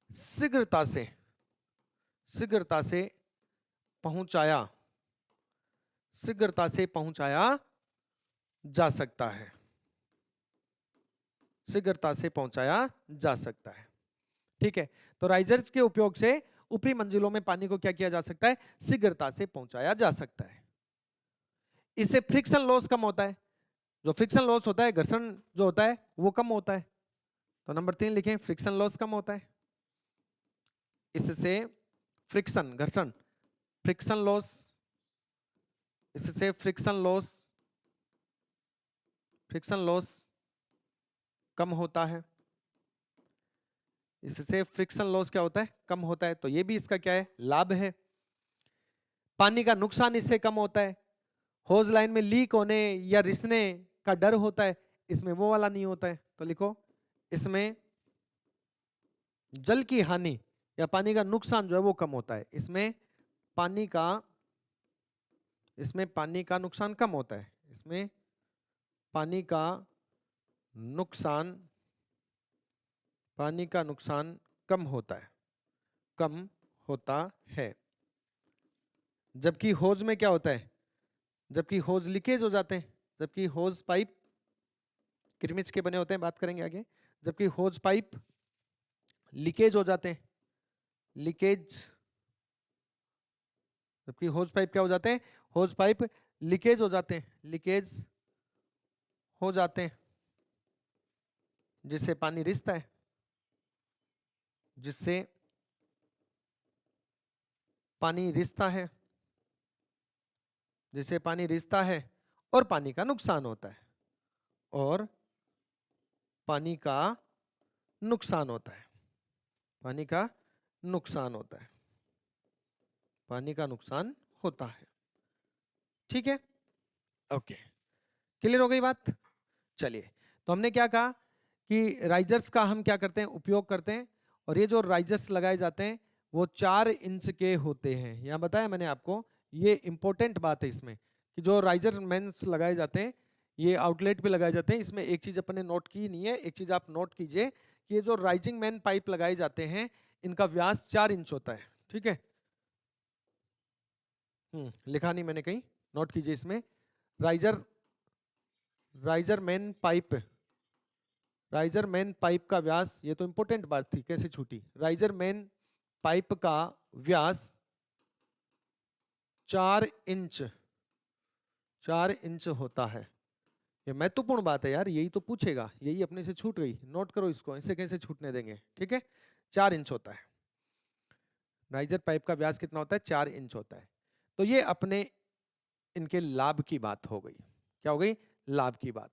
शीघ्रता से पहुंचाया जा सकता है, शीघ्रता से पहुंचाया जा सकता है। ठीक है, तो राइजर्स के उपयोग से ऊपरी मंजिलों में पानी को क्या किया जा सकता है, शीघ्रता से पहुंचाया जा सकता है। इससे फ्रिक्शन लॉस कम होता है, जो फ्रिक्शन लॉस होता है, घर्षण जो होता है वो कम होता है। तो नंबर 3 लिखें, फ्रिक्शन लॉस कम होता है। इससे फ्रिक्शन, घर्षण, फ्रिक्शन लॉस, इससे फ्रिक्शन लॉस, फ्रिक्शन लॉस कम होता है। इससे फ्रिक्शन लॉस क्या होता है, कम होता है। तो ये भी इसका क्या है, लाभ है। पानी का नुकसान इससे कम होता है। होज लाइन में लीक होने या रिसने का डर होता है, इसमें वो वाला नहीं होता है। तो लिखो, इसमें जल की हानि या पानी का नुकसान जो है वो कम होता है। इसमें पानी का नुकसान कम होता है। इसमें पानी का नुकसान कम होता है, कम होता है। जबकि होज में क्या होता है, जबकि होज लीकेज हो जाते हैं, जबकि होज पाइप किरमिच के बने होते हैं, बात करेंगे आगे। जबकि होज पाइप लीकेज हो जाते हैं, लीकेज, जबकि होज पाइप क्या हो जाते हैं, होज पाइप लीकेज हो जाते हैं, लीकेज हो जाते हैं, जिससे पानी रिसता है, जिससे पानी रिसता है, जिससे पानी रिसता है और पानी का नुकसान होता है, और पानी का नुकसान होता है, पानी का नुकसान होता है, पानी का नुकसान होता है। ठीक है, ओके, क्लियर हो गई बात। चलिए, तो हमने क्या कहा कि राइजर्स का हम क्या करते हैं, उपयोग करते हैं। और ये जो राइजर्स लगाए जाते हैं वो 4 इंच के होते हैं। यहाँ बताया मैंने आपको, ये इंपॉर्टेंट बात है इसमें, कि जो राइजर मेंस लगाए जाते हैं ये आउटलेट पे लगाए जाते हैं। इसमें एक चीज अपने नोट की नहीं है, एक चीज आप नोट कीजिए कि ये जो राइजिंग मैन पाइप लगाए जाते हैं इनका व्यास 4 इंच होता है। ठीक है, लिखा नहीं मैंने कहीं, नोट कीजिए इसमें। Riser riser man pipe, riser man pipe का व्यास, ये तो इंपॉर्टेंट बात थी, कैसे छूटी। राइजर मैन पाइप का व्यास 4 इंच, 4 इंच होता है। ये महत्वपूर्ण बात है यार, यही तो पूछेगा, यही अपने से छूट गई, नोट करो इसको, ऐसे कैसे छूटने देंगे। ठीक है, 4 इंच होता है। राइजर पाइप का व्यास कितना होता है, 4 इंच होता है। तो ये अपने इनके लाभ की बात हो गई। क्या हो गई, लाभ की बात।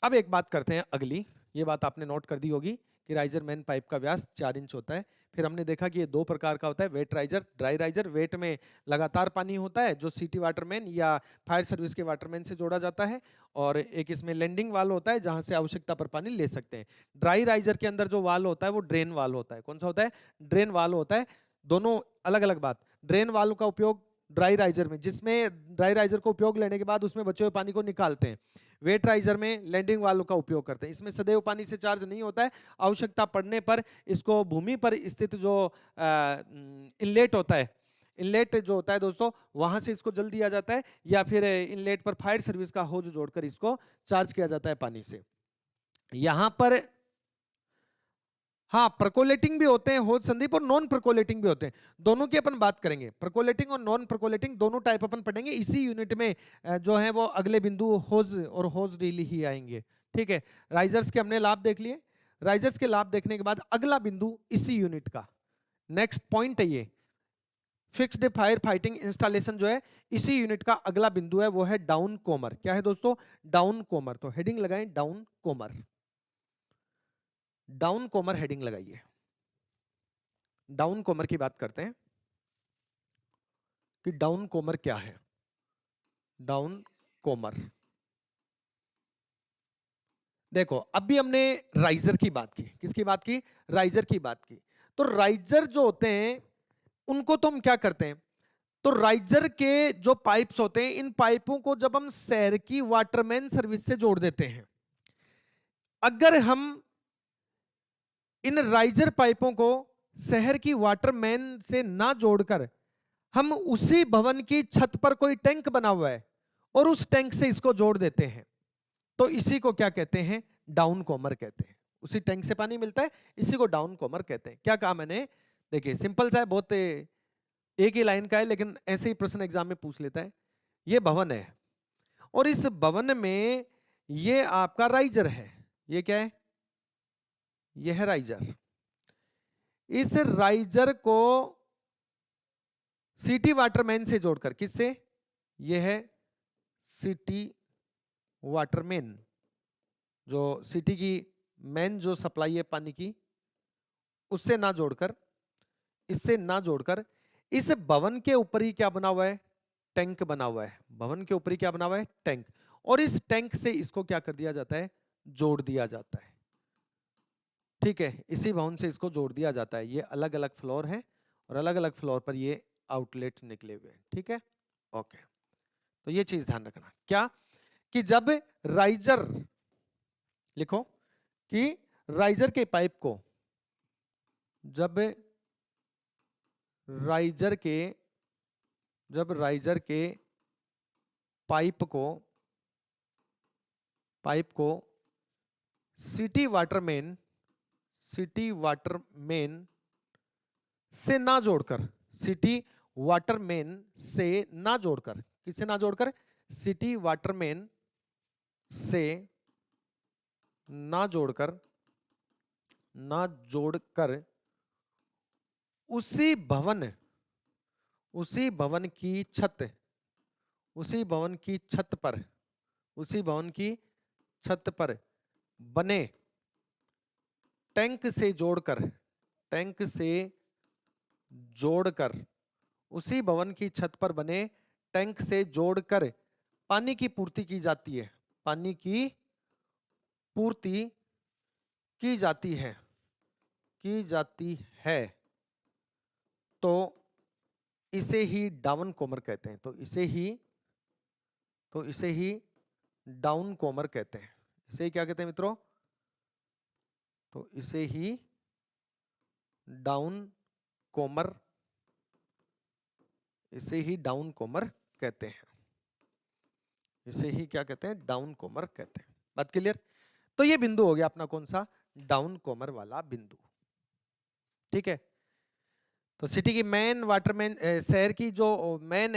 अब एक बात करते हैं अगली, ये बात आपने नोट कर दी होगी कि राइजर मैन पाइप का व्यास 4 इंच होता है। फिर हमने देखा कि ये 2 प्रकार का होता है, wet riser, dry riser. Wet में लगातार पानी होता है जो सिटी वाटरमैन या फायर सर्विस के वाटरमैन से जोड़ा जाता है, और एक इसमें लैंडिंग वाल होता है जहां से आवश्यकता पर पानी ले सकते हैं। ड्राई राइजर के अंदर जो वाल होता है वो ड्रेन वाल होता है। कौन सा होता है, ड्रेन वाल होता है। दोनों अलग अलग बात। ड्रेन वाल का उपयोग ड्राई राइजर में, जिसमें ड्राई राइजर को उपयोग लेने के बाद उसमें बचे हुए पानी को निकालते हैं। वेट राइजर में लैंडिंग वाल्व का उपयोग करते हैं। इसमें सदैव पानी से चार्ज नहीं होता है, आवश्यकता पड़ने पर इसको भूमि पर स्थित जो इनलेट होता है, इनलेट जो होता है दोस्तों, वहां से इसको जल दिया जाता है, या फिर इनलेट पर फायर सर्विस का होज जोड़कर इसको चार्ज किया जाता है पानी से। यहां पर हाँ, परकोलेटिंग भी होते हैं होज संदीप, और नॉन परकोलेटिंग भी होते हैं। दोनों की अपन बात करेंगे, परकोलेटिंग और नॉन परकोलेटिंग दोनों टाइप अपन पढ़ेंगे इसी यूनिट में। जो है वो अगले बिंदु होज और होज डील ही आएंगे। ठीक है, राइजर्स के हमने लाभ देख लिए। राइजर्स के लाभ देखने के बाद अगला बिंदु इसी यूनिट का नेक्स्ट पॉइंट है ये, फिक्स्ड फायर फाइटिंग इंस्टॉलेशन जो है इसी यूनिट का अगला बिंदु है, वो है डाउन कोमर। क्या है दोस्तों, डाउन कोमर। तो हेडिंग लगाएं डाउन कोमर, डाउन कोमर हेडिंग लगाइए। डाउन कोमर की बात करते हैं कि डाउन कोमर क्या है। डाउन कोमर, देखो अभी हमने राइजर की बात की, किसकी बात की, राइजर की बात की। तो राइजर जो होते हैं उनको तो हम क्या करते हैं, तो राइजर के जो पाइप्स होते हैं, इन पाइपों को जब हम शहर की वाटरमैन सर्विस से जोड़ देते हैं, अगर हम इन राइजर पाइपों को शहर की वाटरमैन से ना जोड़कर हम उसी भवन की छत पर कोई टैंक बना हुआ है और उस टैंक से इसको जोड़ देते हैं, तो इसी को क्या कहते हैं, डाउन कॉमर कहते हैं। उसी टैंक से पानी मिलता है, इसी को डाउन कॉमर कहते हैं। क्या कहा मैंने, देखिए सिंपल सा है, बहुत एक ही लाइन का है, लेकिन ऐसे ही प्रश्न एग्जाम में पूछ लेता है। ये भवन है और इस भवन में ये आपका राइजर है। ये क्या है, ये है राइजर। इस राइजर को सिटी वाटरमैन से जोड़कर, किससे, ये है सिटी वाटरमैन, जो सिटी की मेन जो सप्लाई है पानी की, उससे ना जोड़कर, इससे ना जोड़कर, इस भवन के ऊपर ही क्या बना हुआ है, टैंक बना हुआ है। भवन के ऊपर ही क्या बना हुआ है, टैंक, और इस टैंक से इसको क्या कर दिया जाता है, जोड़ दिया जाता है। ठीक है, इसी भवन से इसको जोड़ दिया जाता है। ये अलग अलग फ्लोर है और अलग अलग फ्लोर पर ये आउटलेट निकले हुए हैं। ठीक है, ओके। तो ये चीज ध्यान रखना, क्या कि जब राइजर, लिखो कि राइजर के पाइप को, जब राइजर के पाइप को सिटी वाटरमैन से ना जोड़कर, सिटी वाटरमैन से ना जोड़कर, किससे ना जोड़कर, सिटी वाटरमैन से ना जोड़कर उसी भवन की छत, उसी भवन की छत पर बने टैंक से जोड़कर उसी भवन की छत पर बने टैंक से जोड़कर पानी की पूर्ति की जाती है, पानी की पूर्ति की जाती है, तो इसे ही डाउन कॉमर कहते हैं। तो इसे ही डाउन कॉमर कहते हैं। इसे क्या कहते हैं मित्रों, तो इसे ही डाउन कॉमर कहते हैं। इसे ही क्या कहते हैं, डाउन कॉमर कहते हैं। बात क्लियर। तो ये बिंदु हो गया अपना कौन सा, डाउन कॉमर वाला बिंदु। ठीक है, तो सिटी की मेन वाटरमैन, शहर की जो मेन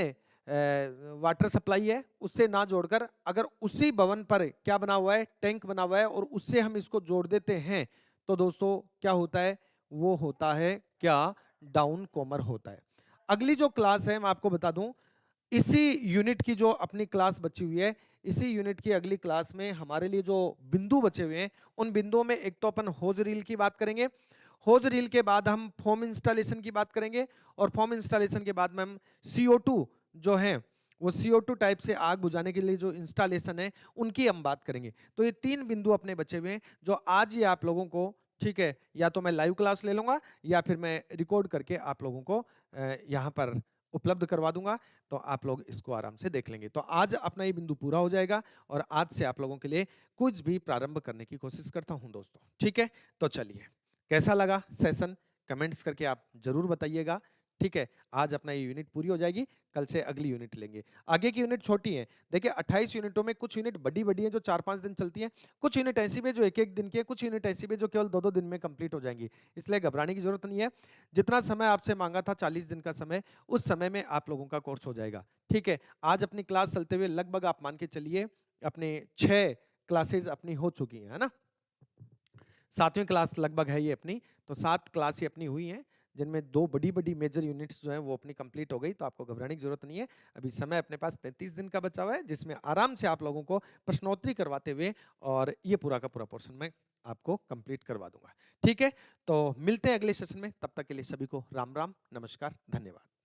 वाटर सप्लाई है, उससे ना जोड़कर अगर उसी भवन पर क्या बना हुआ है, टैंक बना हुआ है, और उससे हम इसको जोड़ देते हैं, तो दोस्तों क्या होता है, वो होता है क्या, डाउन कॉमर होता है। अगली जो क्लास है मैं आपको बता दूं, इसी यूनिट की जो अपनी क्लास बची हुई है, इसी यूनिट की अगली क्लास में हमारे लिए जो बिंदु बचे हुए हैं, उन बिंदुओं में एक तो अपन होज रील की बात करेंगे, होज रील के बाद हम फॉर्म इंस्टॉलेशन की बात करेंगे, और फॉर्म इंस्टॉलेशन के बाद में हम CO2 जो है, वो CO2 टाइप से आग बुझाने के लिए जो इंस्टॉलेशन है, उनकी हम बात करेंगे। तो ये 3 बिंदु अपने बचे हुए हैं, जो आज ही आप लोगों को, ठीक है, या तो मैं लाइव क्लास ले लूंगा या फिर मैं रिकॉर्ड करके आप लोगों को यहाँ पर उपलब्ध करवा दूंगा, तो आप लोग इसको आराम से देख लेंगे। तो आज अपना ये बिंदु पूरा हो जाएगा और आज से आप लोगों के लिए कुछ भी प्रारंभ करने की कोशिश करता हूं दोस्तों। ठीक है, तो चलिए, कैसा लगा सेशन, कमेंट्स करके आप जरूर बताइएगा। ठीक है, आज अपना ये यूनिट पूरी हो जाएगी, कल से अगली यूनिट लेंगे। आगे की यूनिट छोटी है, देखिए 28 यूनिटों में कुछ यूनिट बड़ी बड़ी है जो 4-5 दिन चलती है, कुछ यूनिट ऐसी भी है जो 1-1 दिन की है, कुछ यूनिट ऐसी भी है जो केवल 2-2 दिन में कंप्लीट हो जाएंगी। इसलिए घबराने की जरूरत नहीं है, जितना समय आपसे मांगा था 40 दिन का समय, उस समय में आप लोगों का कोर्स हो जाएगा। ठीक है, आज अपनी क्लास चलते हुए लगभग आप मान के चलिए अपने 6 क्लासेज अपनी हो चुकी है ना, 7वीं क्लास लगभग है ये अपनी, तो 7 क्लास ही अपनी हुई हैं, जिनमें 2 बड़ी बड़ी मेजर यूनिट्स जो हैं वो अपनी कंप्लीट हो गई। तो आपको घबराने की जरूरत नहीं है, अभी समय अपने पास 33 दिन का बचा हुआ है, जिसमें आराम से आप लोगों को प्रश्नोत्तरी करवाते हुए और ये पूरा का पूरा पोर्शन में आपको कंप्लीट करवा दूंगा। ठीक है, तो मिलते हैं अगले सेशन में, तब तक के लिए सभी को राम राम, नमस्कार, धन्यवाद।